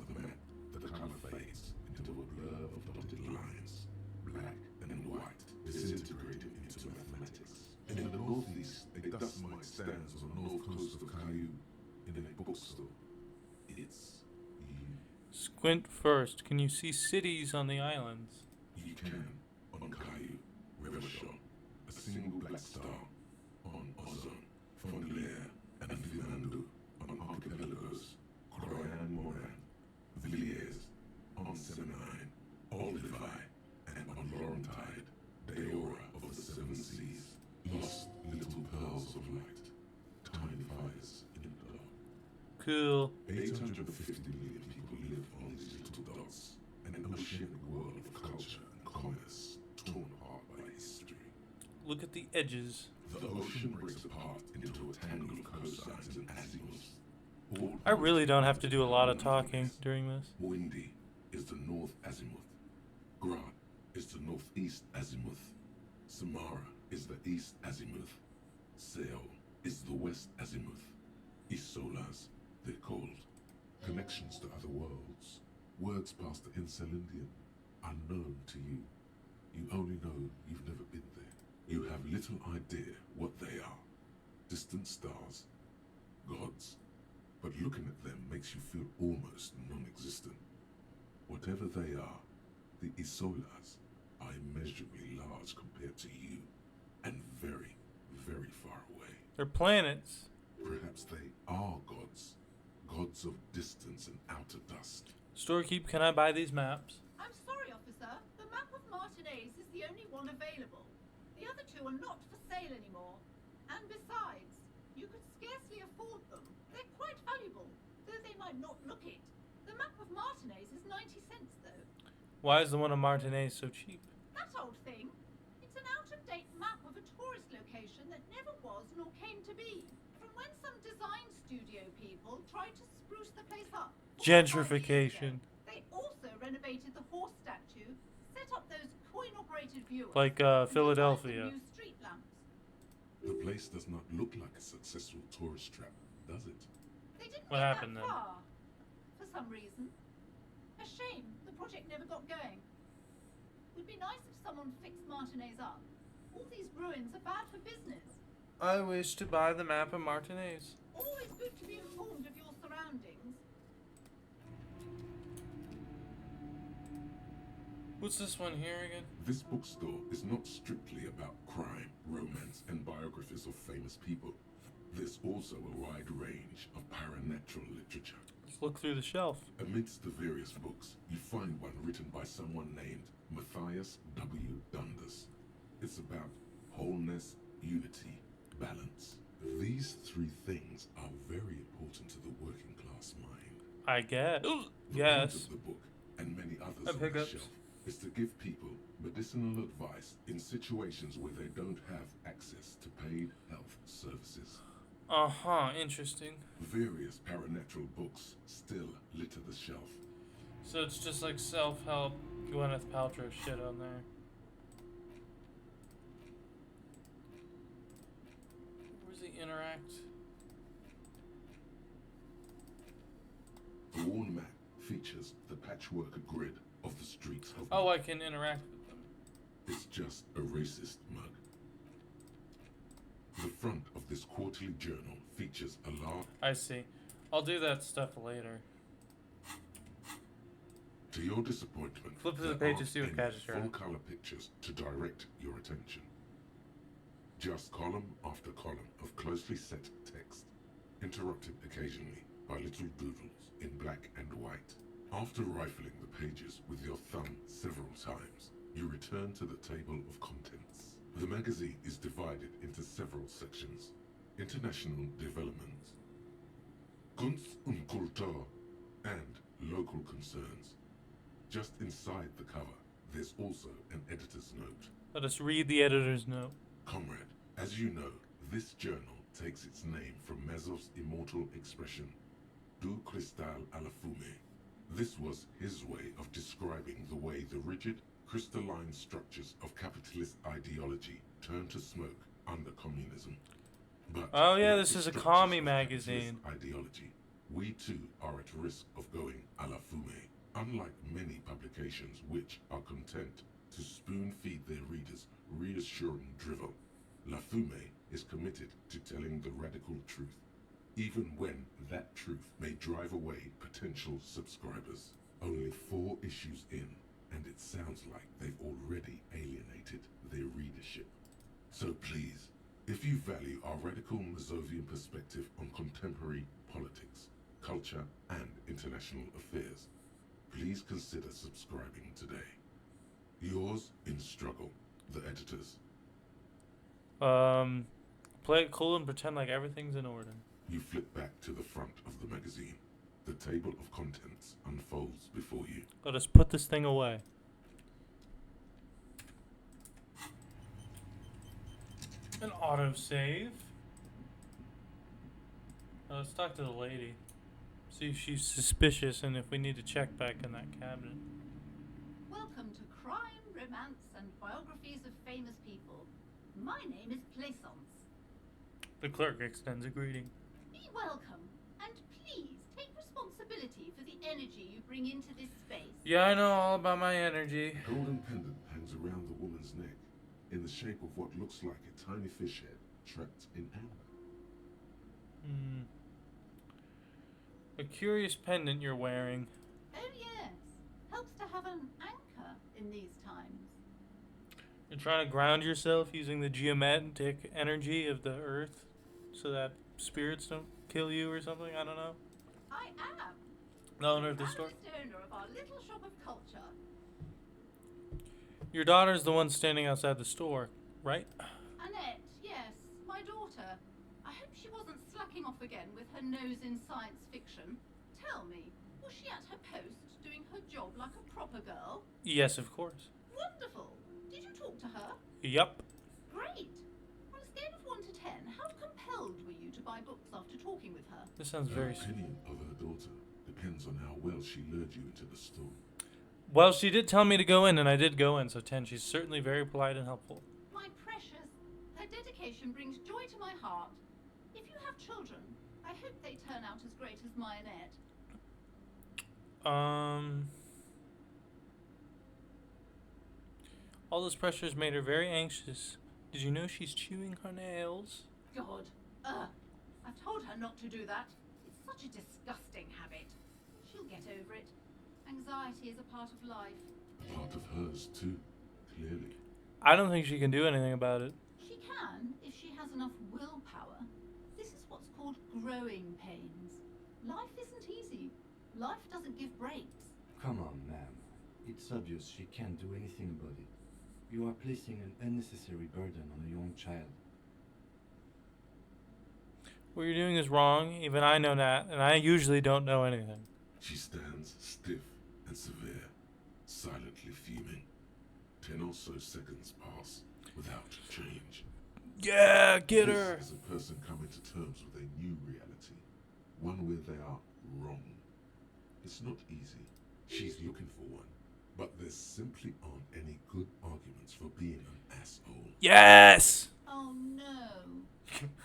The color fades into a blur of dotted lines, black and white, disintegrated into mathematics. In the northeast, a dust mite stands on the north coast of Caillou in a bookstore. It's you. Squint first. Can you see cities on the islands? You can on Caillou, Revachol, a single black star on Ozon, Fondelier, and Finando on archipelagos, Croyan Moran, Villiers, on Seminine, Olduvai, and on Laurentide, Deora of the Seven Seas, lost little pearls of light, tiny fires in the dark. Cool. 850 million people live on these little dots, an oceanic world of culture and commerce, torn apart by history. Look at the edges. The ocean breaks apart into a tangle of coastlines and azimuths. All I really don't have to do a lot of talking during this. Windy is the north azimuth. Grant is the northeast azimuth. Samara is the east azimuth. Sail is the west azimuth. Isolas, they're called. Connections to other worlds. Words past the Insulindian, unknown to you. You only know you've never been there. You have little idea what they are. Distant stars, gods. But looking at them makes you feel almost non-existent. Whatever they are, the Isolas are immeasurably large compared to you, and very, very far away. They're planets. Perhaps they are gods. Gods of distance and outer dust. Storekeep, can I buy these maps? I'm sorry, officer. The map of Martinaise is the only one available. The other two are not for sale anymore. And besides, you could scarcely afford them. They're quite valuable, though they might not look it. The map of Martinez is 90 cents, though. Why is the one on Martinez so cheap? That old thing? It's an out-of-date map of a tourist location that never was nor came to be. From when some design studio people tried to spruce the place up. 4 or 5 years Gentrification. ago. They also renovated the horse statue, set up those coin-operated viewers, Like and Philadelphia. designed the new street lamps. The place does not look like a successful tourist trap, does it? They didn't What get happened that then? far, for some reason. A shame the project never got going. Would be nice if someone fixed Martinez up. All these ruins are bad for business. I wish to buy the map of Martinez. Always good to be informed of your surroundings. What's this one here again? This bookstore is not strictly about crime, romance, and biographies of famous people. There's also a wide range of paranatural literature. Let's look through the shelf. Amidst the various books, you find one written by someone named Matthias W. Dundas. It's about wholeness, unity, balance. These 3 things are very important to the working class mind. I guess. The point Yes. of the book, and many others I on pick the up. shelf, is to give people medicinal advice in situations where they don't have access to paid health services. Interesting. Various paranatural books still litter the shelf. So it's just like self-help Gwyneth Paltrow shit on there. Where's the interact? The worn map features the patchwork grid of the streets of Oh, I can interact with them. It's just a racist mug. The front of this quarterly journal features a large. I see. I'll do that stuff later. To your disappointment, Flip to the there page to aren't see what any catches your eye. full-color pictures to direct your attention. Just column after column of closely set text, interrupted occasionally by little doodles in black and white. After rifling the pages with your thumb several times, you return to the table of contents. The magazine is divided into several sections. International developments, Kunst und Kultur, and local concerns. Just inside the cover, there's also an editor's note. Let us read the editor's note. Comrade, as you know, this journal takes its name from Mazov's immortal expression, Du cristal a la fumée. This was his way of describing the way the rigid, crystalline structures of capitalist ideology turn to smoke under communism. But Oh, yeah, like this the is a structures commie of magazine. capitalist ideology, we too are at risk of going a la fumée. Unlike many publications which are content to spoon-feed their readers reassuring drivel, La Fumée is committed to telling the radical truth, even when that truth may drive away potential subscribers. Only 4 issues in, and it sounds like they've already alienated their readership. So please, if you value our radical Mazovian perspective on contemporary politics, culture, and international affairs, please consider subscribing today. Yours in struggle, the editors. Play it cool and pretend like everything's in order. You flip back to the front of the magazine. The table of contents unfolds before you. Let us put this thing away. An autosave. Let's talk to the lady. See if she's suspicious and if we need to check back in that cabinet. Welcome to Crime, Romance, and Biographies of Famous People. My name is Plaisance. The clerk extends a greeting. Be welcome, and please take responsibility for the energy you bring into this space. Yeah, I know all about my energy. A golden pendant hangs around the woman's neck, in the shape of what looks like a tiny fish head trapped in amber. A curious pendant you're wearing. Oh yes, helps to have an anchor in these times. You're trying to ground yourself using the geomantic energy of the earth so that spirits don't kill you or something? I don't know. I am. The owner of the store? Proudest owner of our little shop of culture. Your daughter's the one standing outside the store, right? Annette, yes, my daughter. I hope she wasn't slacking off again with her nose in science fiction. Tell me, Was she at her post, doing her job like a proper girl? Yes, of course. Wonderful. Did you talk to her? Yup. Great. On a scale of 1 to 10, how compelled were you to buy books after talking with her? This sounds Her very... opinion of her daughter depends on how well she lured you into the store. Well, she did tell me to go in, and I did go in, so 10. She's certainly very polite and helpful. My precious, her dedication brings joy to my heart. If you have children, I hope they turn out as great as my Annette. All this pressure has made her very anxious. Did you know she's chewing her nails? God, I've told her not to do that. It's such a disgusting habit. She'll get over it. Anxiety is a part of life. A part of hers too, clearly. I don't think she can do anything about it. She can, if she has enough willpower. This is what's called growing pains. Life isn't easy. Life doesn't give breaks. Come on, ma'am. It's obvious she can't do anything about it. You are placing an unnecessary burden on a young child. What you're doing is wrong. Even I know that, and I usually don't know anything. She stands stiff and severe, silently fuming. 10 or so seconds pass without change. Yeah, get her! This is a person coming to terms with a new reality, one where they are wrong. It's not easy. She's looking for one, but there simply aren't any good arguments for being an asshole. Yes! Oh no.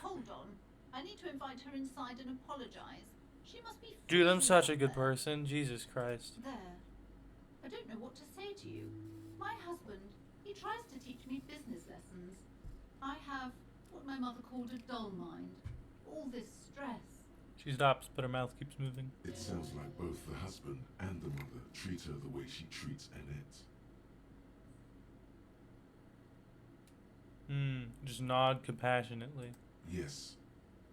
Hold on. I need to invite her inside and apologize. She must be Dude, I'm freezing such a out good there. person. Jesus Christ. There. I don't know what to say to you. My husband, he tries to teach me business lessons. I have what my mother called a dull mind. All this stress. She stops, but her mouth keeps moving. It sounds like both the husband and the mother treat her the way she treats Annette. Just nod compassionately. Yes,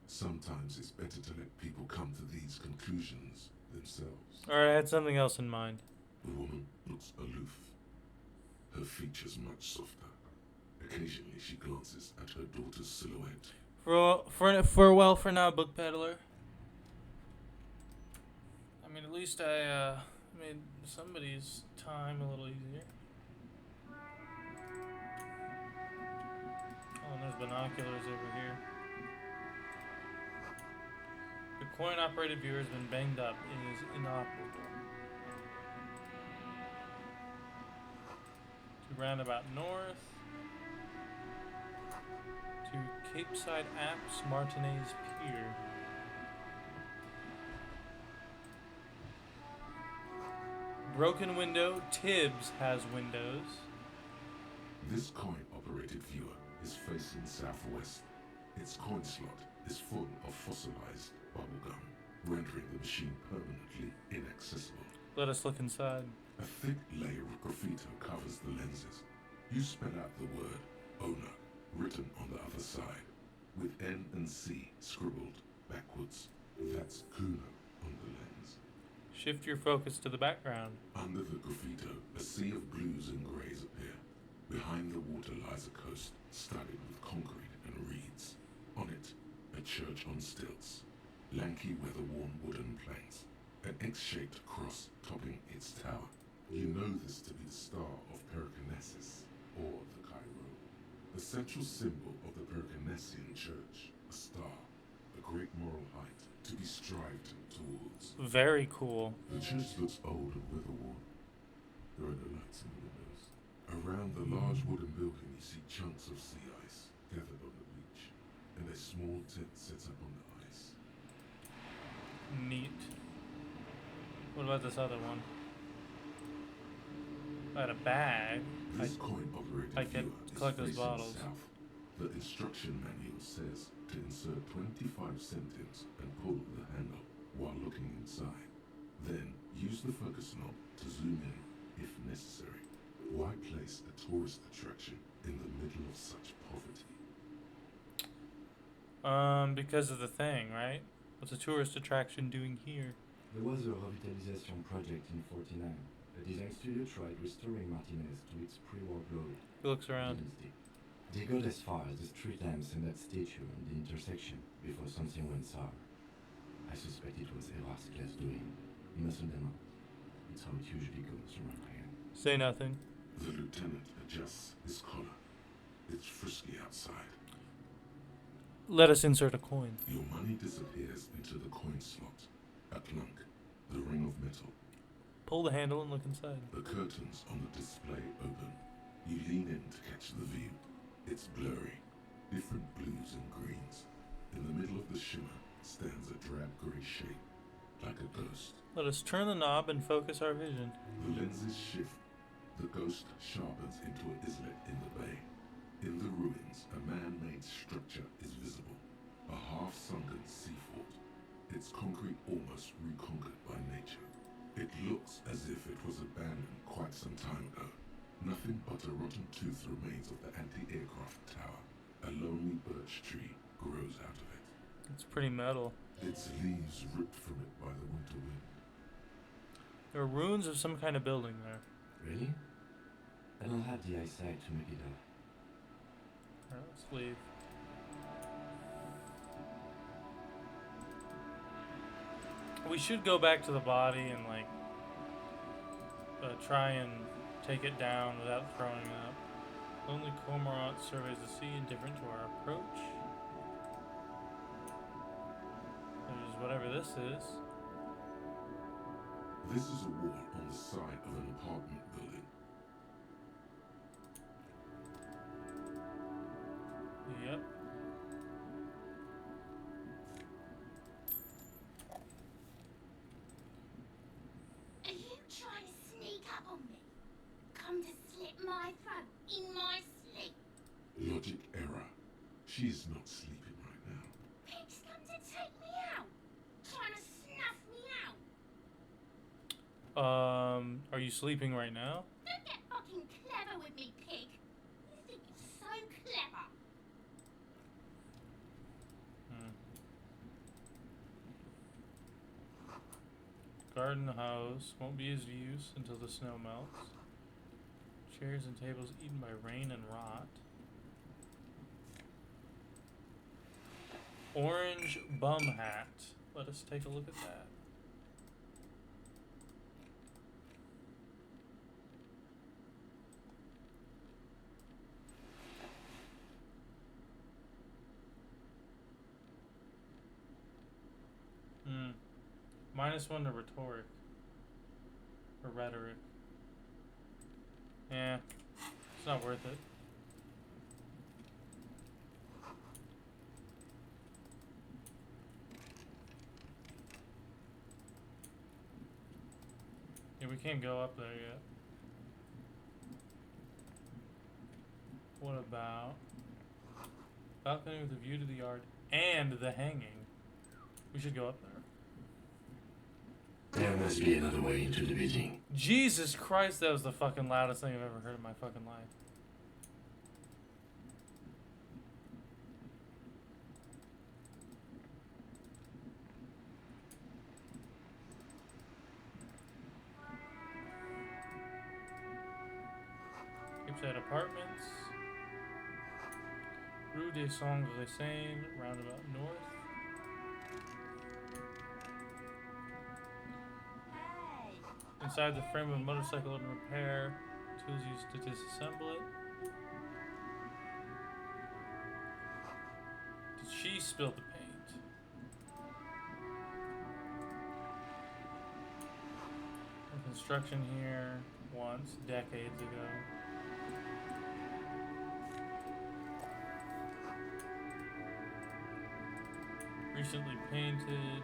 sometimes it's better to let people come to these conclusions themselves. Alright, I had something else in mind. The woman looks aloof, her features much softer. Occasionally she glances at her daughter's silhouette. Farewell for now, book peddler. I mean, at least I made somebody's time a little easier. Oh, and there's binoculars over here. The coin-operated viewer has been banged up and is inoperable. To Roundabout North. To Capeside Apps, Martinez Pier. Broken window. Tibbs has windows. This coin-operated viewer is facing southwest. Its coin slot is full of fossilized bubblegum, rendering the machine permanently inaccessible. Let us look inside. A thick layer of graffito covers the lenses. You spell out the word owner written on the other side, with N and C scribbled backwards. That's Kuno on the lens. Shift your focus to the background. Under the graffito, a sea of blues and greys appear. Behind the water lies a coast studded with concrete and reeds. On it, a church on stilts, lanky weather-worn wooden planks, an X-shaped cross topping its tower. You know this to be the star of Periconesus, or the Cairo. The central symbol of the Periconesian church, a star, a great moral height to be strived towards. Very cool. The church looks old and weather-worn. There are no lights in the windows. Around the large wooden building you see chunks of sea ice gathered on the beach, and a small tent set up on the ice. Neat. What about this other one? I had a bag. This coin-operated I could viewer is collect those facing bottles. south. The instruction manual says to insert 25 centimes and pull the handle while looking inside. Then use the focus knob to zoom in if necessary. Why place a tourist attraction in the middle of such poverty? Because of the thing, right? What's a tourist attraction doing here? There was a revitalization project in 49. A design studio tried restoring Martinez to its pre-war glory. He looks around. Didn't stick. They got as far as the street lamps and that statue on the intersection before something went sour. I suspect it was Erascle's doing. Messing them up. It's how it usually goes around here. Say nothing. The lieutenant adjusts his collar. It's frisky outside. Let us insert a coin. Your money disappears into the coin slot. A clunk. The ring of metal. Pull the handle and look inside. The curtains on the display open. You lean in to catch the view. It's blurry. Different blues and greens. In the middle of the shimmer stands a drab grey shape, like a ghost. Let us turn the knob and focus our vision. The lenses shift. The ghost sharpens into an islet in the bay. In the ruins, a man-made structure is visible. A half-sunken sea fort. Its concrete almost reconquered by nature. It looks as if it was abandoned quite some time ago. Nothing but a rotten tooth remains of the anti-aircraft tower. A lonely birch tree grows out of it. It's pretty metal. Its leaves ripped from it by the winter wind. There are ruins of some kind of building there. Really? I don't have the eyesight to make it out. Alright, let's leave. We should go back to the body and like try and take it down without throwing it up. Lonely cormorant surveys the sea, indifferent to our approach. There's whatever this is. This is a wall on the side of an apartment building. Yep. Are you trying to sneak up on me? Come to slit my throat in my sleep? Logic error. She's not sleeping right now. Pig's come to take me out. Trying to snuff me out. Are you sleeping right now? Don't get fucking clever with me, pig. You think you're so clever. Garden house won't be as use until the snow melts. Chairs and tables eaten by rain and rot. Orange bum hat. Let us take a look at that. -1 to rhetoric. Or rhetoric. Yeah. It's not worth it. Yeah, we can't go up there yet. What about balcony with a view to the yard and the hanging? We should go up there. There must be another way into the building. Jesus Christ, that was the fucking loudest thing I've ever heard in my fucking life. Gibside Apartments. Rue des Sangles, roundabout north. Inside the frame of a motorcycle in repair. Tools used to disassemble it. Did she spill the paint? Construction here once, decades ago. Recently painted.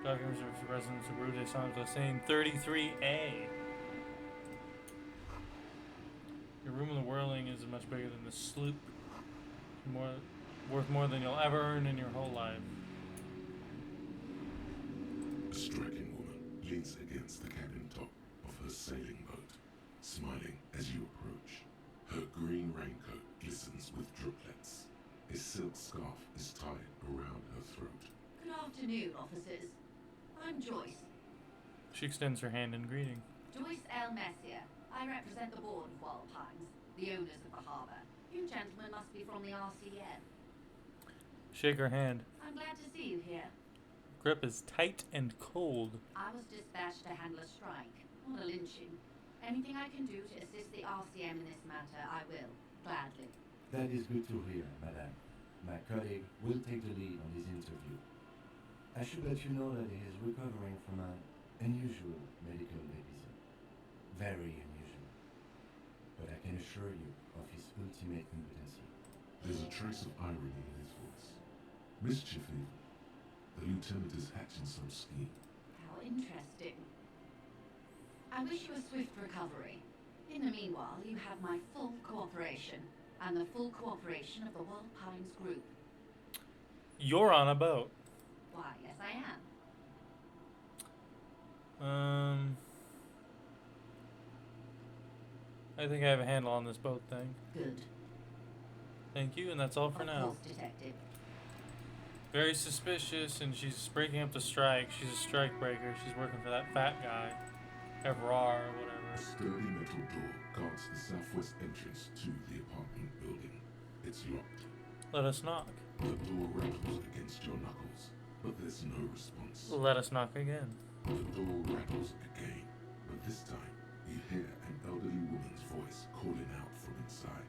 Documents of residence of Rue des Sangles, 33A. Your room in the whirling is much bigger than the sloop. Worth more than you'll ever earn in your whole life. A striking woman leans against the cabin top of her sailing boat, smiling as you approach. Her green raincoat glistens with droplets. A silk scarf is tied around her throat. Good afternoon, officers. I'm Joyce. She extends her hand in greeting. Joyce L. Messier. I represent the board of Wild Pines, the owners of the harbour. You gentlemen must be from the RCN. Shake her hand. I'm glad to see you here. Grip is tight and cold. I was dispatched to handle a strike, not a lynching. Anything I can do to assist the RCM in this matter, I will, gladly. That is good to hear, madame. My colleague will take the lead on his interview. I should let you know that he is recovering from an unusual medical episode. Very unusual. But I can assure you of his ultimate competency. There's a trace of irony in his voice. Mischief even. The lieutenant is hatching some scheme. How interesting. I wish you a swift recovery. In the meanwhile, you have my full cooperation, and the full cooperation of the Wild Pines Group. You're on a boat. Why, yes I am. I think I have a handle on this boat thing. Good. Thank you, and that's all for Of now. course, Detective. Very suspicious, and she's breaking up the strike. She's a strike breaker. She's working for that fat guy. Evrar or whatever. A sturdy metal door guards the southwest entrance to the apartment building. It's locked. Let us knock. The door rattles against your knuckles, but there's no response. Let us knock again. The door rattles again, but this time you hear an elderly woman's voice calling out from inside.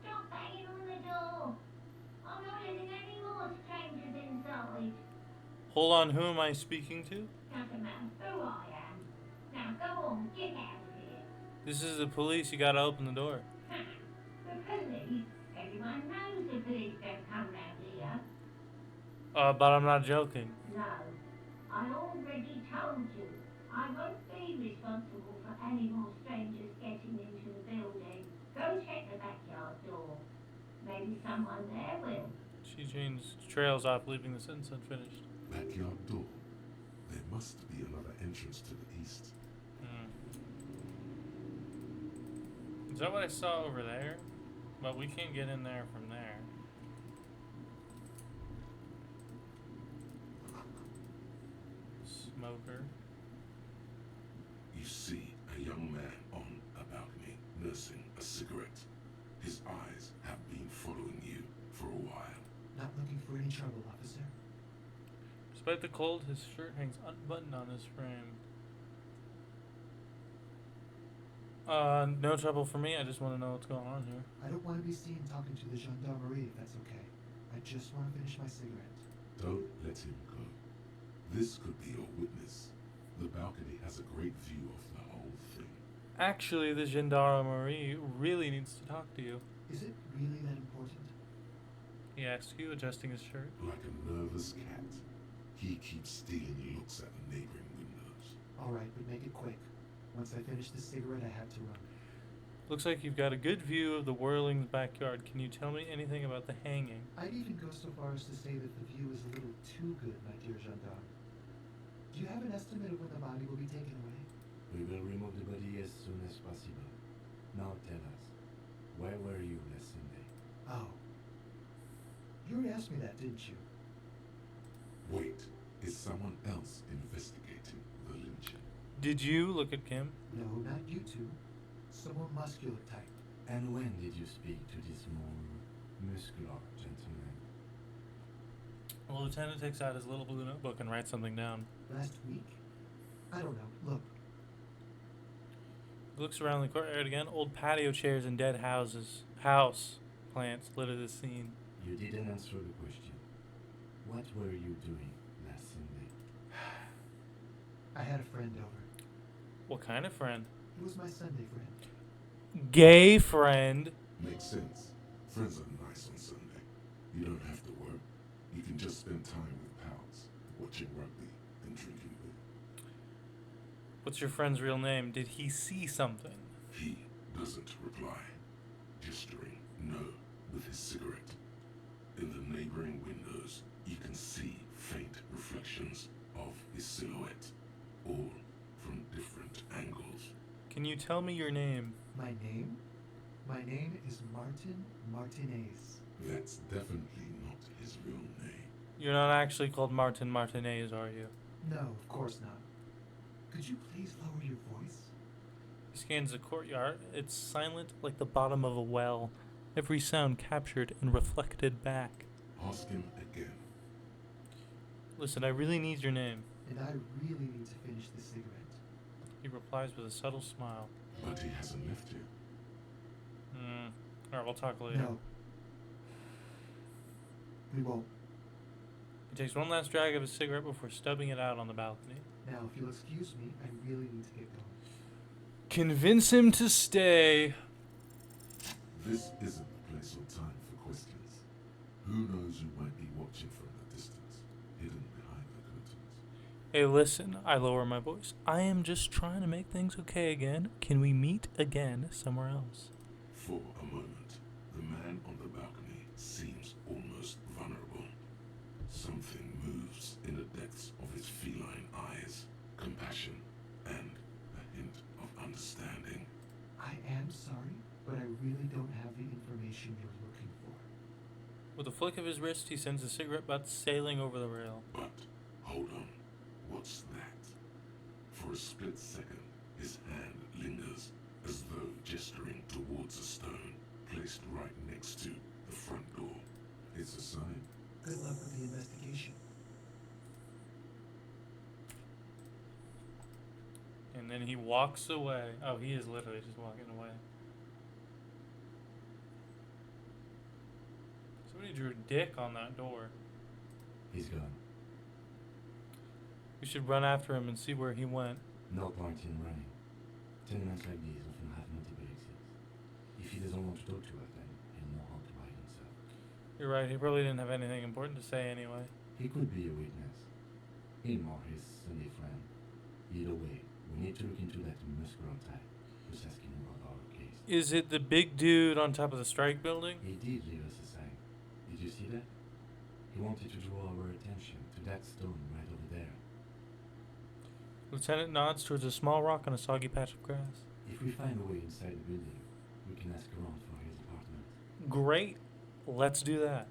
Stop banging on the door. I'm not letting any more strangers inside. Hold on, who am I speaking to? Doesn't matter who I am. Now go on, get out of here. This is the police. You gotta open the door. The police? Everyone knows the police don't come round here. But I'm not joking. No, I already told you. I won't be responsible for any more strangers getting into the building. Go check the backyard door. Maybe someone there will. She changed trails off, leaving the sentence unfinished. Backyard door. There must be another entrance to the east. Is that what I saw over there? But we can't get in there from there. Smoker. You see a young man on a balcony, nursing a cigarette. His eyes have been following you for a while. Not looking for any trouble, officer. Despite the cold, his shirt hangs unbuttoned on his frame. No trouble for me. I just want to know what's going on here. I don't want to be seen talking to the gendarmerie if that's okay. I just want to finish my cigarette. Don't let him go. This could be your witness. The balcony has a great view of the whole thing. Actually, the gendarmerie really needs to talk to you. Is it really that important? He asks you, adjusting his shirt. Like a nervous cat, he keeps stealing looks at the neighboring windows. Alright, but make it quick. Once I finish this cigarette, I have to run. Looks like you've got a good view of the Whirling's backyard. Can you tell me anything about the hanging? I'd even go so far as to say that the view is a little too good, my dear gendarme. Do you have an estimate of when the body will be taken away? We will remove the body as soon as possible. Now tell us, where were you last Sunday? Oh. You already asked me that, didn't you? Wait, is someone else investigating the lynching? Did you look at Kim? No, not you two. Someone muscular type. And when did you speak to this more muscular gentleman? The lieutenant takes out his little blue notebook and writes something down. Last week? I don't know. Look. Looks around the courtyard again. Old patio chairs and dead house plants litter the scene. You didn't answer the question. What were you doing last Sunday? I had a friend over. What kind of friend? He was my Sunday friend. Gay friend. Makes sense. Friends are nice on Sunday. You don't have to work. You can just spend time with pals, watching rugby and drinking beer. What's your friend's real name? Did he see something? He doesn't reply, gesturing no with his cigarette. In the neighboring windows, you can see faint reflections of his silhouette, all from different angles. Can you tell me your name? My name? My name is Martin Martinez. That's definitely not his real name. You're not actually called Martin Martinez, are you? No, of course not. Could you please lower your voice? He scans the courtyard. It's silent like the bottom of a well. Every sound captured and reflected back. Ask him again. Listen, I really need your name. And I really need to finish this cigarette. He replies with a subtle smile. But he hasn't left yet. Alright, we'll talk later. No. We won't. He takes one last drag of his cigarette before stubbing it out on the balcony. Now, if you'll excuse me, I really need to get going. Convince him to stay. This isn't the place or time for questions. Who knows who might be watching from the distance, hidden behind the curtains. Hey, listen, I lower my voice. I am just trying to make things okay again. Can we meet again somewhere else? For a moment, the man on the balcony seems almost vulnerable. Something moves in the depths of his feline eyes. Compassion and a hint of understanding. I am sorry, but I really don't have the information you're looking for. With a flick of his wrist, he sends the cigarette butt sailing over the rail. But, hold on, what's that? For a split second, his hand lingers as though gesturing towards a stone placed right next to the front door. It's a sign. Good luck with the investigation. And then he walks away. Oh, he is literally just walking away. Somebody drew dick on that door. He's gone. We should run after him and see where he went. No point in running. Tenements like these often have multiple exits. If he doesn't want to talk to us, then he'll know how to hide himself. You're right, he probably didn't have anything important to say anyway. He could be a witness. Him or his Sunday friend. Either way, we need to look into that muscular type who's asking about our case. Is it the big dude on top of the strike building? He did leave us a sign. Did you see that? He wanted to draw our attention to that stone right over there. Lieutenant nods towards a small rock on a soggy patch of grass. If we find a way inside the building, we can ask around for his apartment. Great. Let's do that.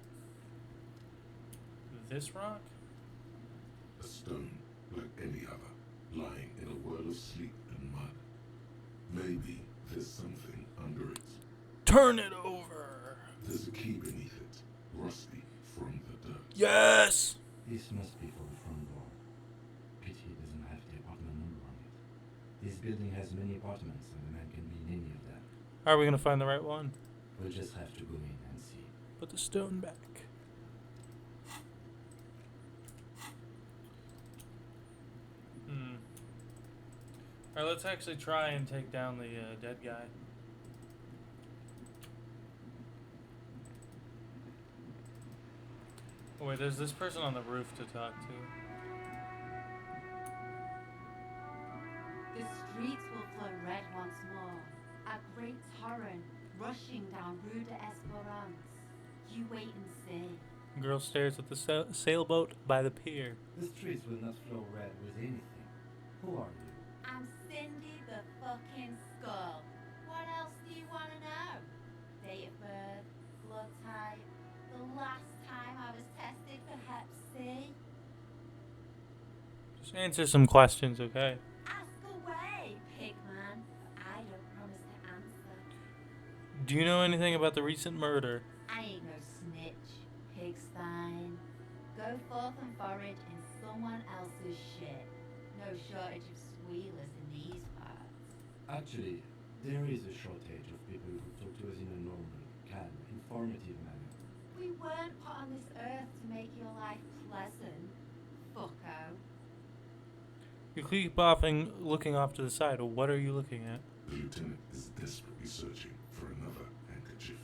This rock? A stone like any other, lying in a whirl of sleep and mud. Maybe there's something under it. Turn it over. There's a key beneath it, rusty from the dirt. Yes! This must be for the front door. Pity it doesn't have the apartment number on it. This building has many apartments and the man can be in any of them. How are we going to find the right one? We'll just have to go in and see. Put the stone back. Alright, let's actually try and take down the dead guy. Oh wait, there's this person on the roof to talk to. The streets will flow red once more. A great torrent rushing down Rue d'Esperance. You wait and see. Girl stares at the sailboat by the pier. The streets will not flow red with anything. Who are you? I'm Cindy the fucking Skull. What else do you want to know? Date of birth, blood type, the last time I was tested for Hep C. Just answer some questions, okay? Ask away, pigman. I don't promise to answer. Do you know anything about the recent murder? I ain't no snitch, pigstein. Go forth and forage in someone else's shit. No shortage of squealers in these parts. Actually, there is a shortage of people who talk to us in a normal, calm, informative manner. We weren't put on this earth to make your life pleasant, fucko. You keep looking off to the side. What are you looking at? The lieutenant is desperately searching for another handkerchief.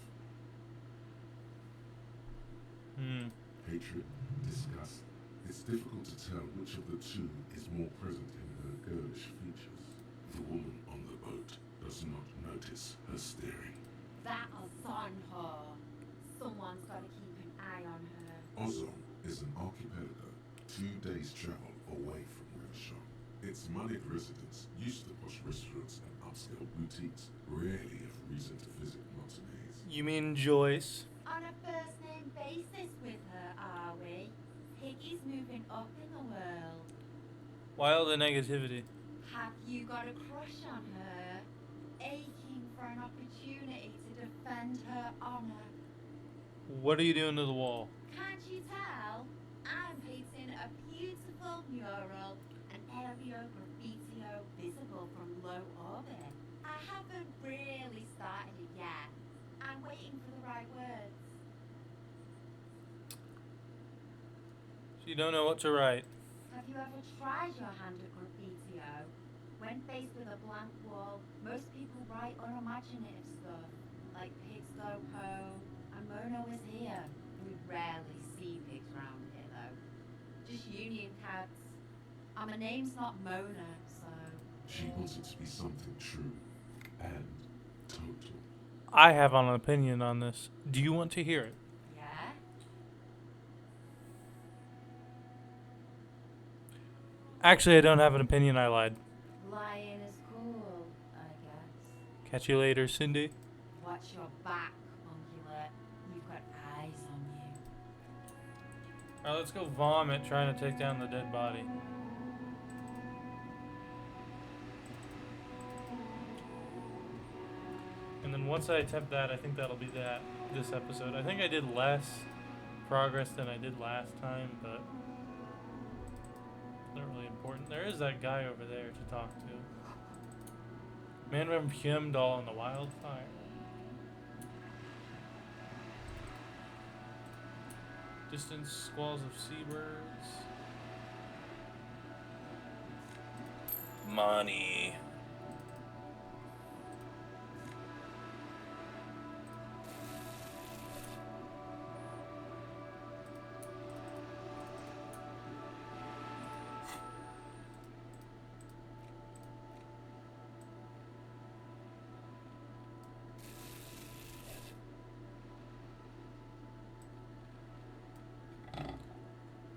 Hatred, disgust. It's difficult to tell which of the two is more present in her girlish features. The woman on the boat does not notice her staring. That'll on her. Someone's gotta keep an eye on her. Ozone is an archipelago 2 days travel away from Rivershore. Its moneyed residents, used to posh restaurants and upscale boutiques, rarely have reason to visit matinees. You mean Joyce? On a first name basis with her, are we? Piggy's moving up in the world. Why all the negativity? Have you got a crush on her? Aching for an opportunity to defend her honor. What are you doing to the wall? Can't you tell? I'm painting a mural, an aerial graffitio visible from low orbit. I haven't really started it yet. I'm waiting for the right words. So you don't know what to write. Have you ever tried your hand at graffitio? When faced with a blank wall, most people write unimaginative stuff, like pigs go home, and Mono is here. We rarely see pigs round here, though. Just union cats. And my name's not Mona, so... She wants it to be something true and total. I have an opinion on this. Do you want to hear it? Yeah? Actually, I don't have an opinion. I lied. Lying is cool, I guess. Catch you later, Cindy. Watch your back, ungulate. You've got eyes on you. Alright, let's go vomit trying to take down the dead body. And then once I attempt that, I think that'll be this episode. I think I did less progress than I did last time, but not really important. There is that guy over there to talk to. Man from Hyundal on the wildfire. Distant squalls of seabirds. Money.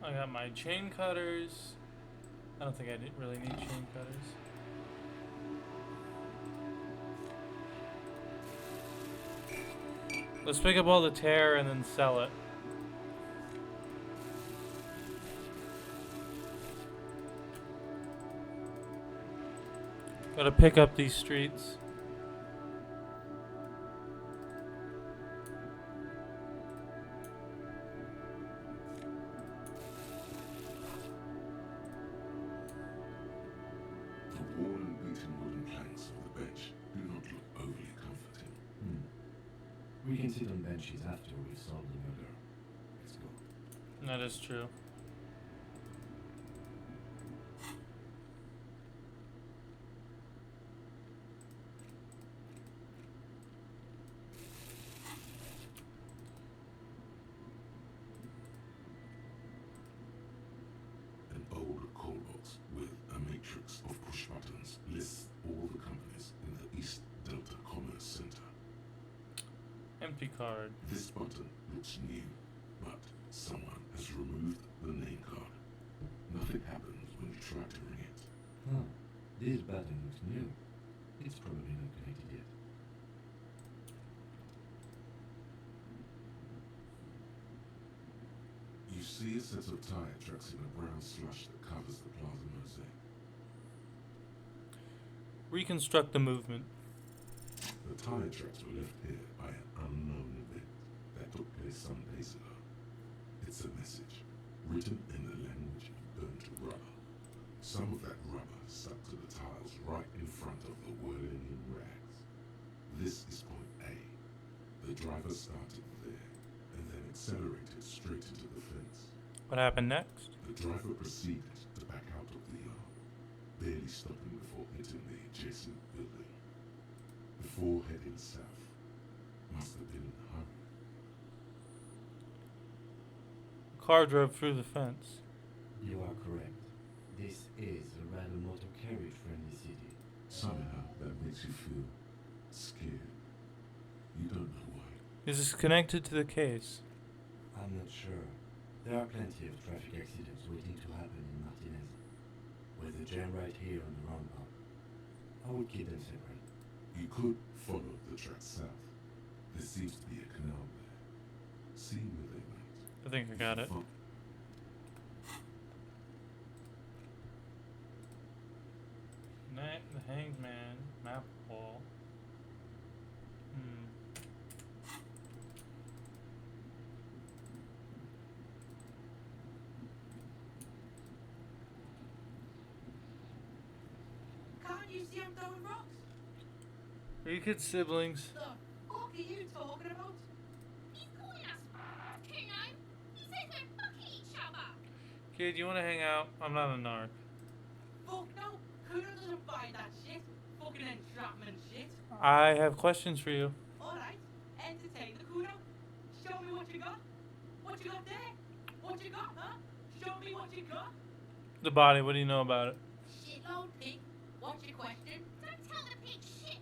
I got my chain cutters. I don't think I really need chain cutters. Let's pick up all the tear and then sell it. Gotta pick up these streets. The worn and beaten wooden planks of the bench do not look overly comforting. We can sit on benches after we've solved the murder. Let's go. That is true. An old call box with a matrix of push buttons lists all the companies in the East Delta Commerce Center. Empty card. This button looks new, but someone has removed the name card. Nothing happens when you try to ring it. Huh. This button looks new. It's probably not connected yet. You see a set of tire tracks in a brown slush that covers the plaza mosaic. Reconstruct the movement. The tire tracks were left here by an unknown event that took place some days ago. It's a message, written in the language of burnt rubber. Some of that rubber stuck to the tiles right in front of the whirling in rags. This is point A. The driver started there and then accelerated straight into the fence. What happened next? The driver proceeded to back out of the yard, barely stopping before hitting the adjacent building. Before heading south, must have been in a hurry. Car drove through the fence. You are correct. This is a rather motor carriage-friendly city. Somehow that makes you feel scared. You don't know why. Is this connected to the case? I'm not sure. There are plenty of traffic accidents waiting to happen in Martinez. With a jam right here on the roundabout, I would keep them separate. You could follow the track south. There seems to be a canal there. See where they went. I think I got it. Night, the Hanged Man, map wall. Can't you see I'm throwing rocks? Are you kids siblings? The fuck are you talking about? He's calling us. Kuno. He says we're fucking each other. Kid, you want to hang out? I'm not a narc. Fuck no. Kuno doesn't buy that shit. Fucking entrapment shit. I have questions for you. Alright, entertain the Kuno. Show me what you got. What you got there? What you got, huh? Show me what you got. The body, what do you know about it? Shitload pig. What's your question? Don't tell the pig shit,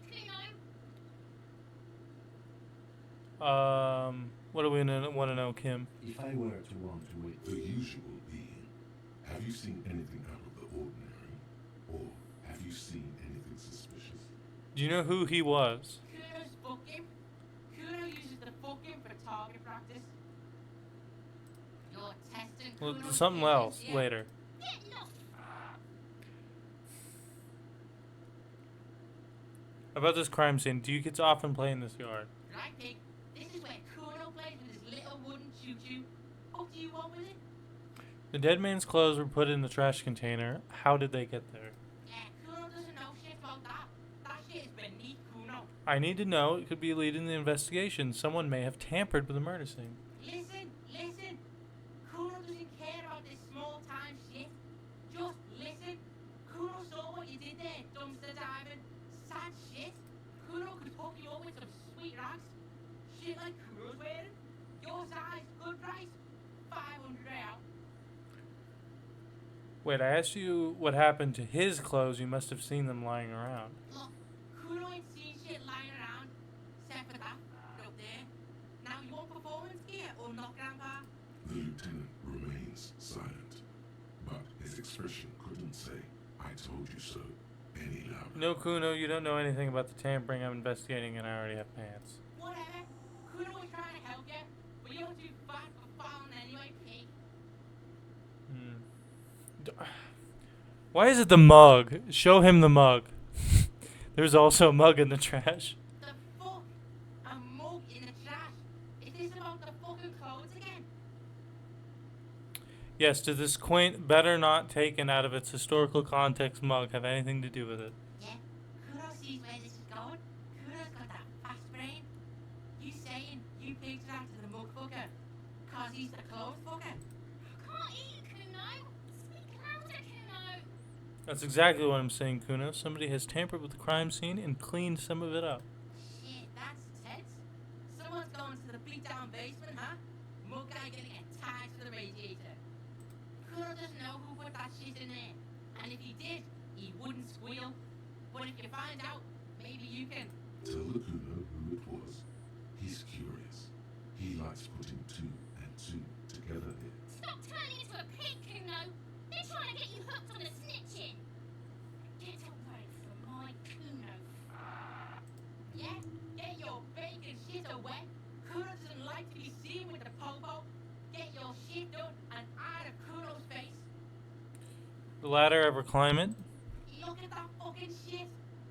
Kuno. What do we want to know, Kim? If I were to want to wait, The usual being, have you seen anything out of the ordinary? Or have you seen anything suspicious? Do you know who he was? Kuno's fucking. Kuno uses the fucking for target practice. You're testing Well, Kuno's something patience, else yeah. later. Get lost. About this crime scene, do you kids often play in this yard? Right, pig. This is where Kuno plays with his little wooden choo-choo. What do you want with it? The dead man's clothes were put in the trash container. How did they get there? Yeah, Kuno doesn't know shit about that. That shit is beneath Kuno. I need to know. It could be leading the investigation. Someone may have tampered with the murder scene. Listen, listen. Kuno doesn't care about this small time shit. Just listen. Kuno saw what you did there, dumpster diving. Sad shit. Kuno could hook you up with some sweet rags. Shit like Kuno's wearing. Your size, good price. 500 out. Wait, I asked you what happened to his clothes. You must have seen them lying around. Look, Kuno ain't seen shit lying around. Except for that up there. Now you want performance gear or not, Grandpa? The lieutenant remains silent, but his expression couldn't say, "I told you so," any louder. No, Kuno, you don't know anything about the tampering I'm investigating, and I already have pants. Whatever. Kuno was trying to help you, but you're too fat for falling anyway, pig. Why is it the mug? Show him the mug. There's also a mug in the trash. The fuck? A mug in the trash? Is this about the fucking clothes again? Yes, does this quaint, better not taken out of its historical context mug have anything to do with it? Yeah. Kuno sees where this is going. Kuno's got that fast brain. You saying you picked it after the mug fucker? Cause he's the clothes fucker? Can't hear you, Kuno. Speak louder, Kuno. That's exactly what I'm saying, Kuno. Somebody has tampered with the crime scene and cleaned some of it up. Shit, that's tense. Someone's going to the beat-down basement, huh? Mug guy gonna get tied to the radiator. Kuno doesn't know who put that shit in there. And if he did, he wouldn't squeal. But if you find out, maybe you can. Tell the Kuno who it was. He's curious. He likes putting two and two together here. Stop turning into a pig, Kuno. They're trying to get you hooked on the snitching. Get away from my Kuno. Yeah, get your bacon shit away. Kuno doesn't like to be seen with the popo. Get your shit done and out of Kuno's face. The ladder ever climb it? Look at that fucking shit.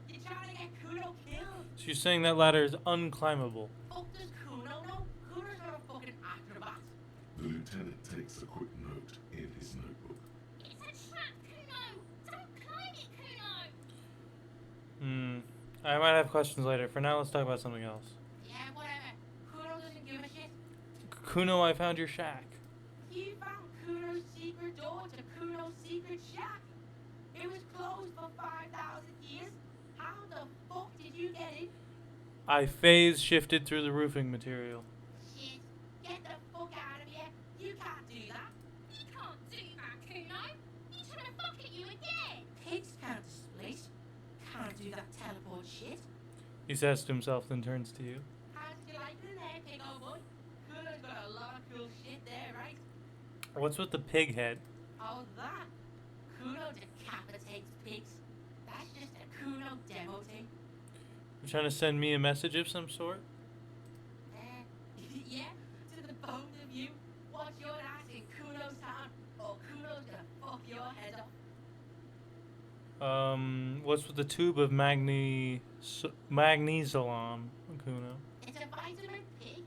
You're trying to get Kuno killed. So you're saying that ladder is unclimbable. Fuck does Kuno know? Kuno's not a fucking acrobat. The lieutenant takes a quick note in his notebook. It's a trap, Kuno. Don't climb it, Kuno. I might have questions later. For now, let's talk about something else. Yeah, whatever. Kuno doesn't give a shit. Kuno, I found your shack. You found Kuno's secret door to Kuno's secret shack. It was closed for 5,000 years. How the fuck did you get in? I phase shifted through the roofing material. Shit. Get the fuck out of here. You can't do that. You can't do that, Kuno. He's trying to fuck at you again. Pigs can't displace. Can't do that teleport shit. He says to himself, then turns to you. How did you like it in there, pig old boy? Kuno's got a lot of cool shit there, right? What's with the pig head? Oh, that. Kuno decapitates pigs. That's just a Kuno demo thing. You trying to send me a message of some sort? Yeah, to the both of you. Watch your ass in Kuno's town, or Kuno's gonna fuck your head off. What's with the tube of magnesium, Kuno? It's a vitamin pig.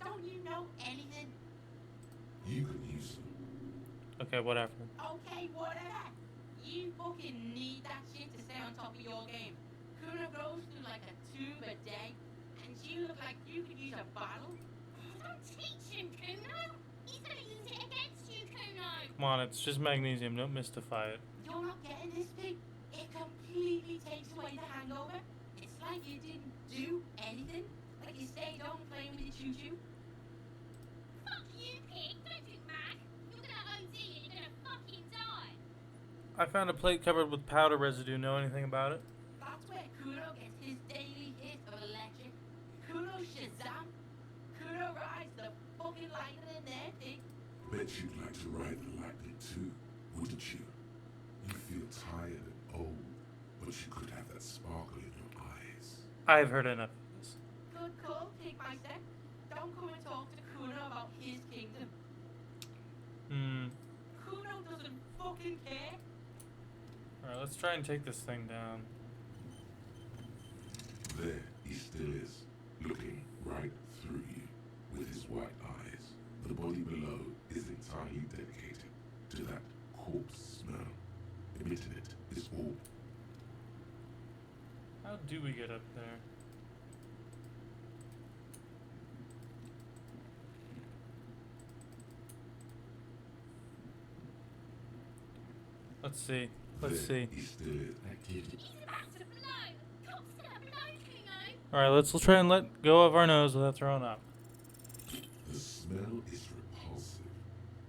Don't you know anything? You can use them. Okay, whatever. Okay, whatever. You fucking need that shit to stay on top of your game. Kuno goes through like a tube a day, and you look like you could use a bottle. Don't teach him, Kuno! He's gonna use it against you, Kuno! Come on, it's just magnesium. Don't mystify it. You're not getting this, Pig. It completely takes away the hangover. It's like you didn't do anything. Like you stayed home playing with your choo-choo. Fuck you, Pig! Don't get mad! You're gonna OD and you're gonna fucking die! I found a plate covered with powder residue. Know anything about it? That's where Kuno gets his daily hit of electric. Kuno Shazam. Kuno rides the fucking lightning in there, Pig. Bet you'd like to ride the lightning too, wouldn't you? You feel tired and old, but you could have that sparkle in your eyes. I've heard enough of this. Good call, Pig Meister. Don't come and talk to Kuno about his kingdom. Kuno doesn't fucking care. Alright, let's try and take this thing down. There he still is, looking right through you with his white eyes. The body below is entirely dedicated to that corpse smell. Emitting it is all. How do we get up there? Let's see. Let's There see. he still is. Activity. He's about to blow! The cop's gonna blow, Kuno! Alright, let's try and let go of our nose without throwing up. The smell is repulsive.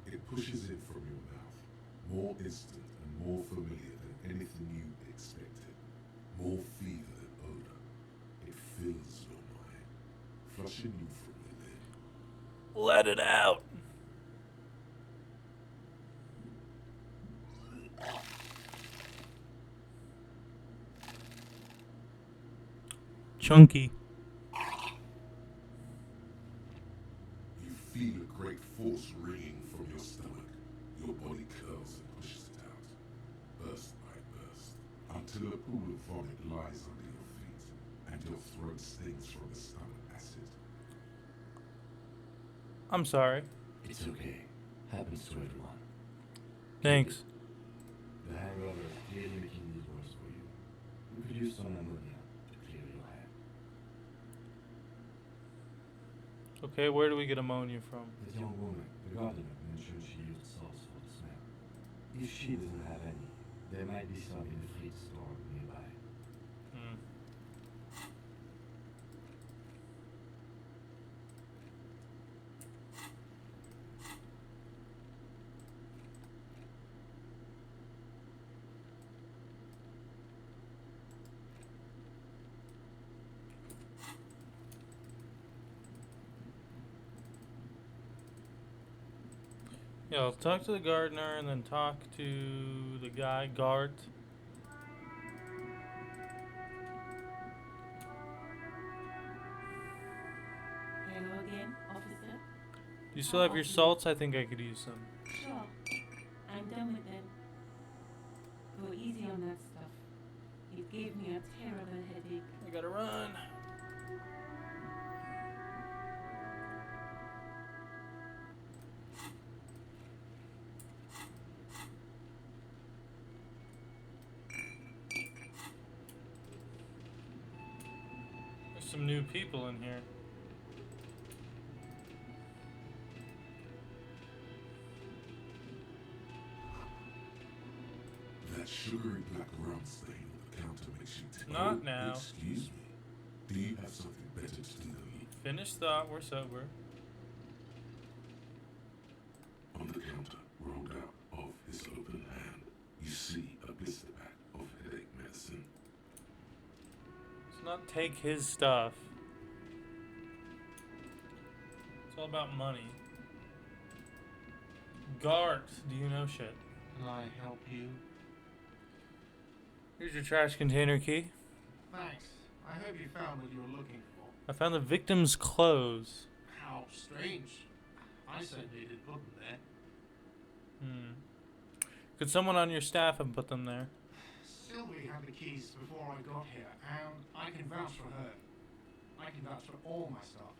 It pushes in from your mouth, more instant and more familiar than anything you expected. More fever than odor. It fills your mind, flushing you from within. Let it out! Chunky. You feel a great force ringing from your stomach. Your body curls and pushes it out, burst by burst, until a pool of vomit lies under your feet, and your throat stings from the stomach acid. I'm sorry. It's okay. Happens to everyone. Thanks. The hangover is clearly making it worse for you. You could use some ammonia to clear your head. Okay, where do we get ammonia from? This young woman, the gardener, mentioned she used salts for the smell. If she doesn't have any, there might be some in the fleet store nearby. Hmm. Yeah, I'll talk to the gardener and then talk to the guy, Gart. Hello again, officer. Do you still have your salts? I think I could use some. Sure. I'm done with them. Go easy on that stuff. It gave me a terrible headache. I gotta run. There's some new people in here. That sugary black rum stain on the counter makes you tick. Not Oh, now. Excuse me. Do you have something better to do than eat? Finish thought, we're sober. On the counter, rolled out of his open hand, you see a blister pack of headache medicine. Let's not take his stuff. It's all about money. Gart, do you know shit? Can I help you? Here's your trash container key. Thanks. I hope you found what you were looking for. I found the victim's clothes. How strange. I certainly didn't put them there. Could someone on your staff have put them there? Sylvie had the keys before I got here, and I can vouch for her. I can vouch for all my stuff.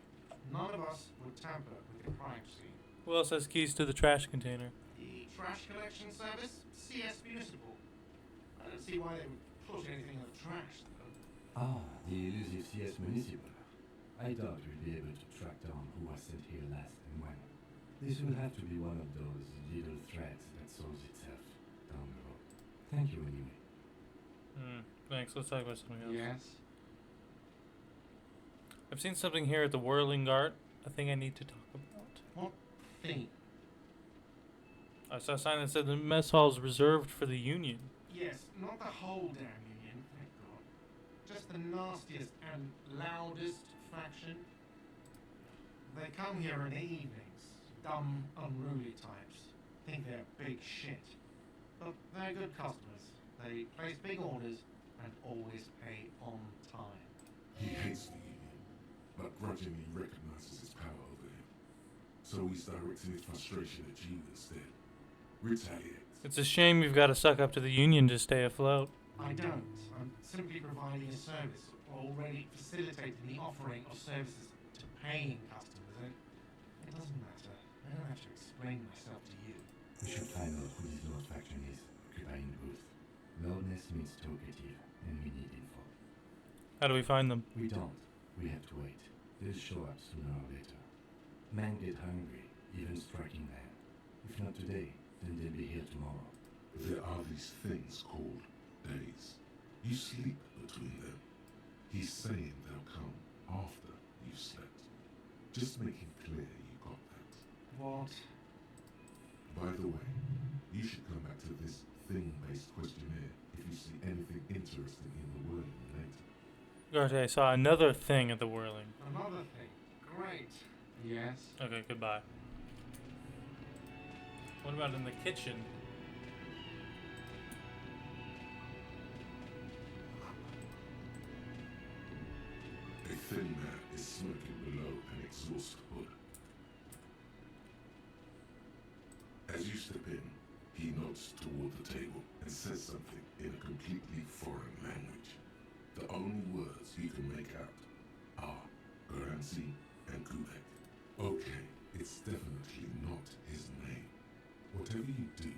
None of us would tamper with the crime scene. Who else has keys to the trash container? The trash collection service, CS Municipal. don't see why they would put anything in the trash, though. Ah, the elusive CS Municipal. I doubt we'll be able to track down who was sent here last and when. This will have to be one of those little threads that solves itself down the road. Thank you anyway. Thanks. Let's talk about something else. Yes. I've seen something here at the Whirling Gart. A thing I need to talk about. What thing? I saw a sign that said the mess hall is reserved for the Union. Yes, not the whole damn union, thank God. Just the nastiest and loudest faction. They come here in the evenings. Dumb, unruly types. Think they're big shit. But they're good customers. They place big orders and always pay on time. He hates the Union, but grudgingly recognizes its power over him. So he's directing his frustration at you instead. Retaliate. It's a shame you've got to suck up to the Union to stay afloat. I don't. I'm simply providing a service, already facilitating the offering of services to paying customers. And it doesn't matter. I don't have to explain myself to you. We should find out who this Lord faction is, occupying the booth. Loudness means talkative, and we need info. How do we find them? We don't. We have to wait. They'll show up sooner or later. Men get hungry, even striking men. If not today, then they'll be here tomorrow. There are these things called days. You sleep between them. He's saying they'll come after you've slept. Just making clear you got that. What? By the way, you should come back to this thing-based questionnaire if you see anything interesting in the Whirling later. Garte, I saw another thing at the Whirling. Another thing. Great. Yes. Okay, goodbye. What about in the kitchen? A thin man is smoking below an exhaust hood. As you step in, he nods toward the table and says something in a completely foreign language. The only words you can make out are Guernsey and Quebec. Okay, it's definitely not his name. Whatever you do,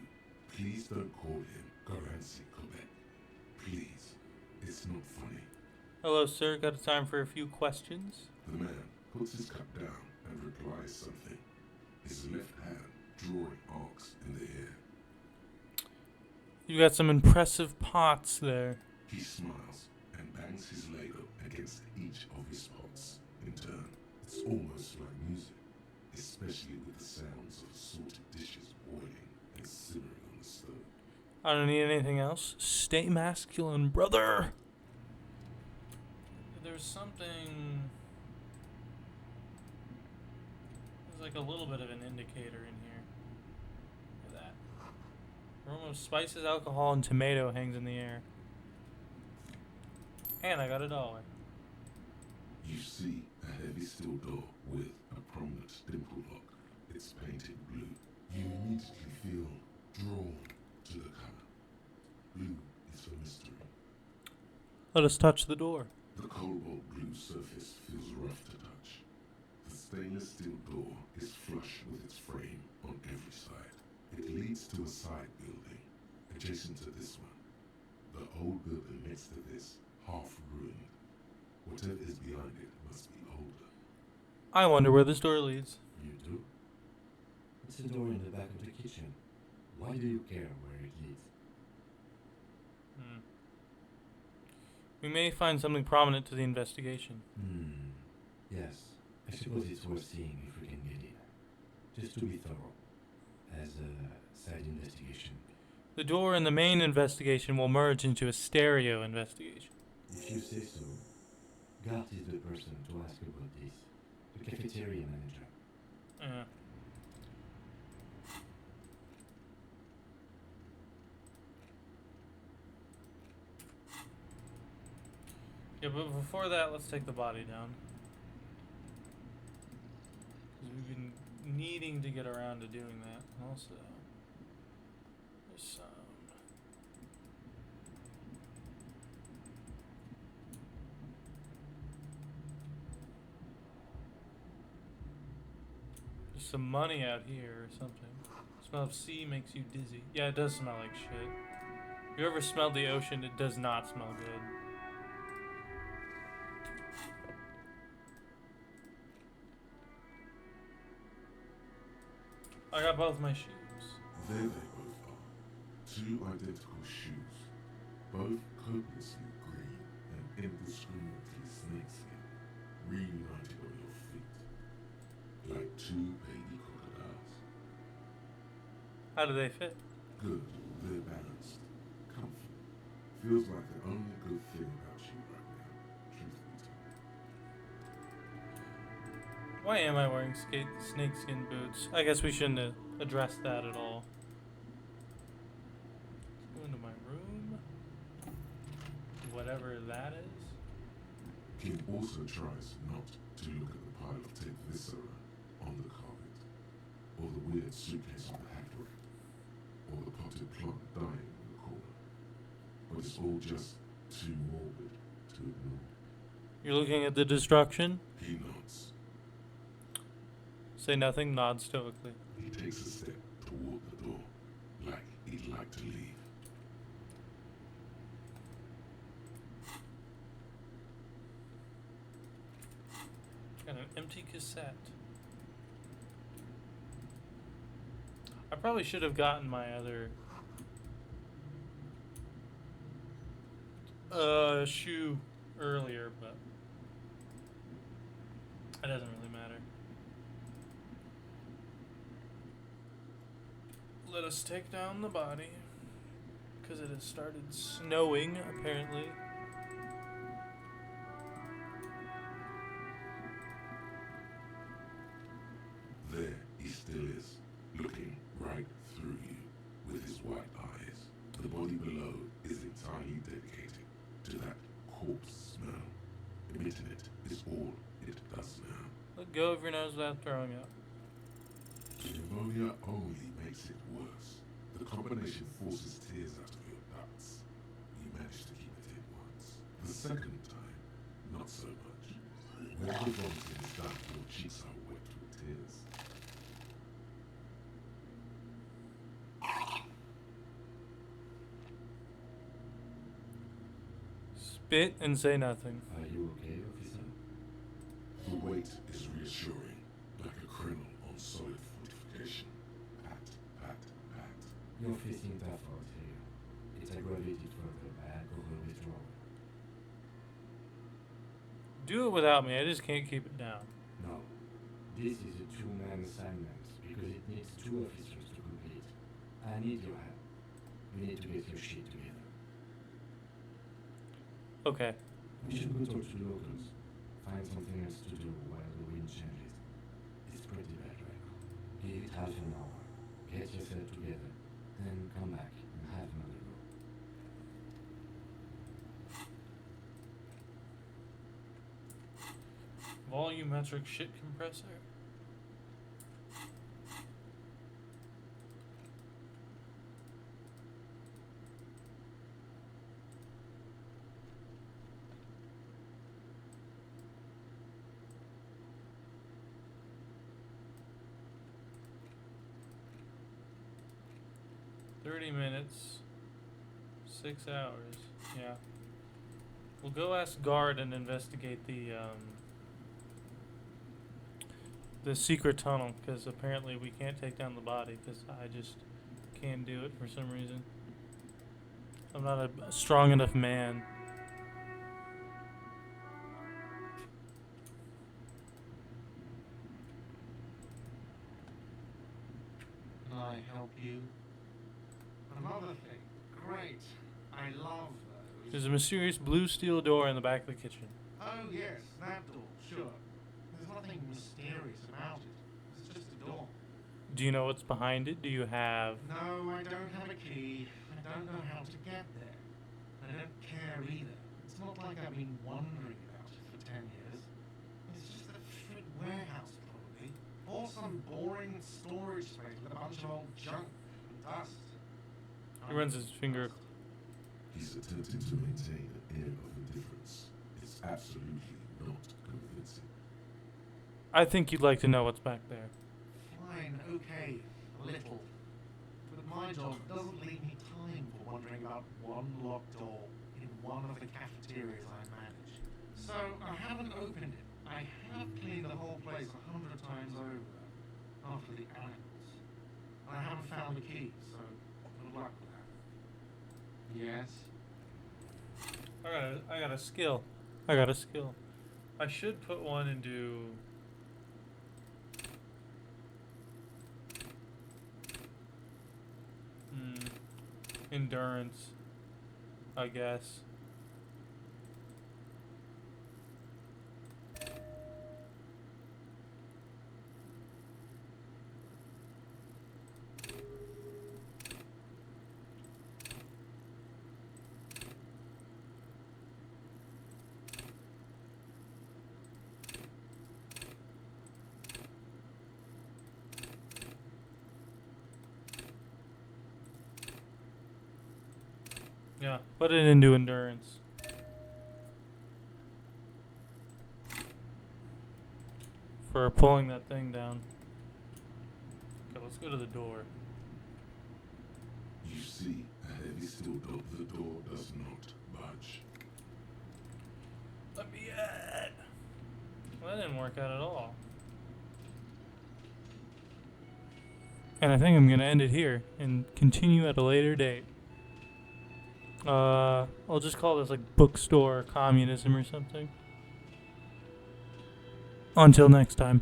please don't call him Guernsey Quebec. Please, it's not funny. Hello, sir. Got time for a few questions? The man puts his cup down and replies something, his left hand drawing arcs in the air. You got some impressive pots there. He smiles and bangs his ladle against each of his pots in turn. It's almost like music, especially with the sounds of assorted dishes boiling and simmering on the stove. I don't need anything else. Stay masculine, brother. There's something... There's like a little bit of an indicator in here. Look at that. Aroma of spices, alcohol, and tomato hangs in the air. And I got $1. You see a heavy steel door with a prominent dimple lock. It's painted blue. You immediately feel drawn to the color. Blue is for mystery. Let us touch the door. The cobalt blue surface feels rough to touch. The stainless steel door is flush with its frame on every side. It leads to a side building, adjacent to this one. The old building next to this, half ruined. Whatever is behind it must be older. I wonder where this door leads. You do? It's a door in the back of the kitchen. Why do you care where it leads? We may find something prominent to the investigation. Yes. I suppose it's worth seeing if we can get in. Just to be thorough. As a side investigation. The door and the main investigation will merge into a stereo investigation. If you say so. Gart is the person to ask about this. The cafeteria manager. Yeah, but before that, let's take the body down. Because we've been needing to get around to doing that. Also, there's some... There's some money out here or something. Smell of sea makes you dizzy. Yeah, it does smell like shit. If you ever smelled the ocean, it does not smell good. I got both my shoes. There they both are. Two identical shoes, both copiously green and indiscriminately snakeskin, reunited on your feet, like two baby crocodiles. How do they fit? Good, they're balanced, comfy. Feels like the only good thing about you right now, truth be told. Why am I wearing snakeskin boots? I guess we shouldn't have addressed that at all. Go into my room. Whatever that is. King also tries not to look at the pile of tape viscera on the carpet, or the weird suitcase on the hat rack, or the potted plant dying in the corner. But it's all just too morbid to ignore. You're looking at the destruction? He nods. Say nothing, nod stoically. He takes a step toward the door, like he'd like to leave. Got an empty cassette. I probably should have gotten my other shoe earlier, but it doesn't really matter. Let us take down the body, because it has started snowing, apparently. There he still is, looking right through you with his white eyes. The body below is entirely dedicated to that corpse smell. Emitting it is all it does now. Let go of your nose without throwing up. Pneumonia only makes it worse. The combination forces tears out of your ducts. You managed to keep it in once. The second time, not so much. When the vomiting is done, your cheeks are wet with tears. Spit and say nothing. Are you okay, officer? The weight is reassuring, like a kernel on solid fortification. Pat, pat, pat. You're facing tough out here. It's aggravated further by alcohol withdrawal. Do it without me, I just can't keep it down. No. This is a two-man assignment because it needs two officers to complete. I need your help. We need to get your shit together. Okay. We should go talk to the locals. Find something else to do while the wind changes. It's pretty bad right now. Give it half an hour. Get yourself together. Then come back and have another go. Volumetric shit compressor. $30, 6 hours. Yeah. We'll go ask guard and investigate the secret tunnel, because apparently we can't take down the body, because I just can't do it for some reason. I'm not a strong enough man. Can I help you? Another thing. Great. I love those. There's a mysterious blue steel door in the back of the kitchen. Oh, yes, that door, sure. There's nothing mysterious about it. It's just a door. Do you know what's behind it? Do you have... No, I don't have a key. I don't know how to get there. I don't care either. It's not like I've been wondering about it for 10 years. It's just a shit warehouse, probably. Or some boring storage space with a bunch of old junk and dust. He runs his finger... He's attempting to maintain an air of indifference. It's absolutely not convincing. I think you'd like to know what's back there. Fine, okay, a little. But my job doesn't leave me time for wondering about one locked door in one of the cafeterias I manage. So I haven't opened it. I have cleaned the whole place 100 times over after the animals. I haven't found the key, so good luck with that. Yes? I got a skill. I got a skill. I should put one into. Endurance, I guess. Yeah, put it into endurance. For pulling that thing down. Okay, let's go to the door. You see, a heavy steel door. The door does not budge. Let me in. Well, that didn't work out at all. And I think I'm gonna end it here and continue at a later date. I'll just call this like Bookstore Communism or something. Until next time.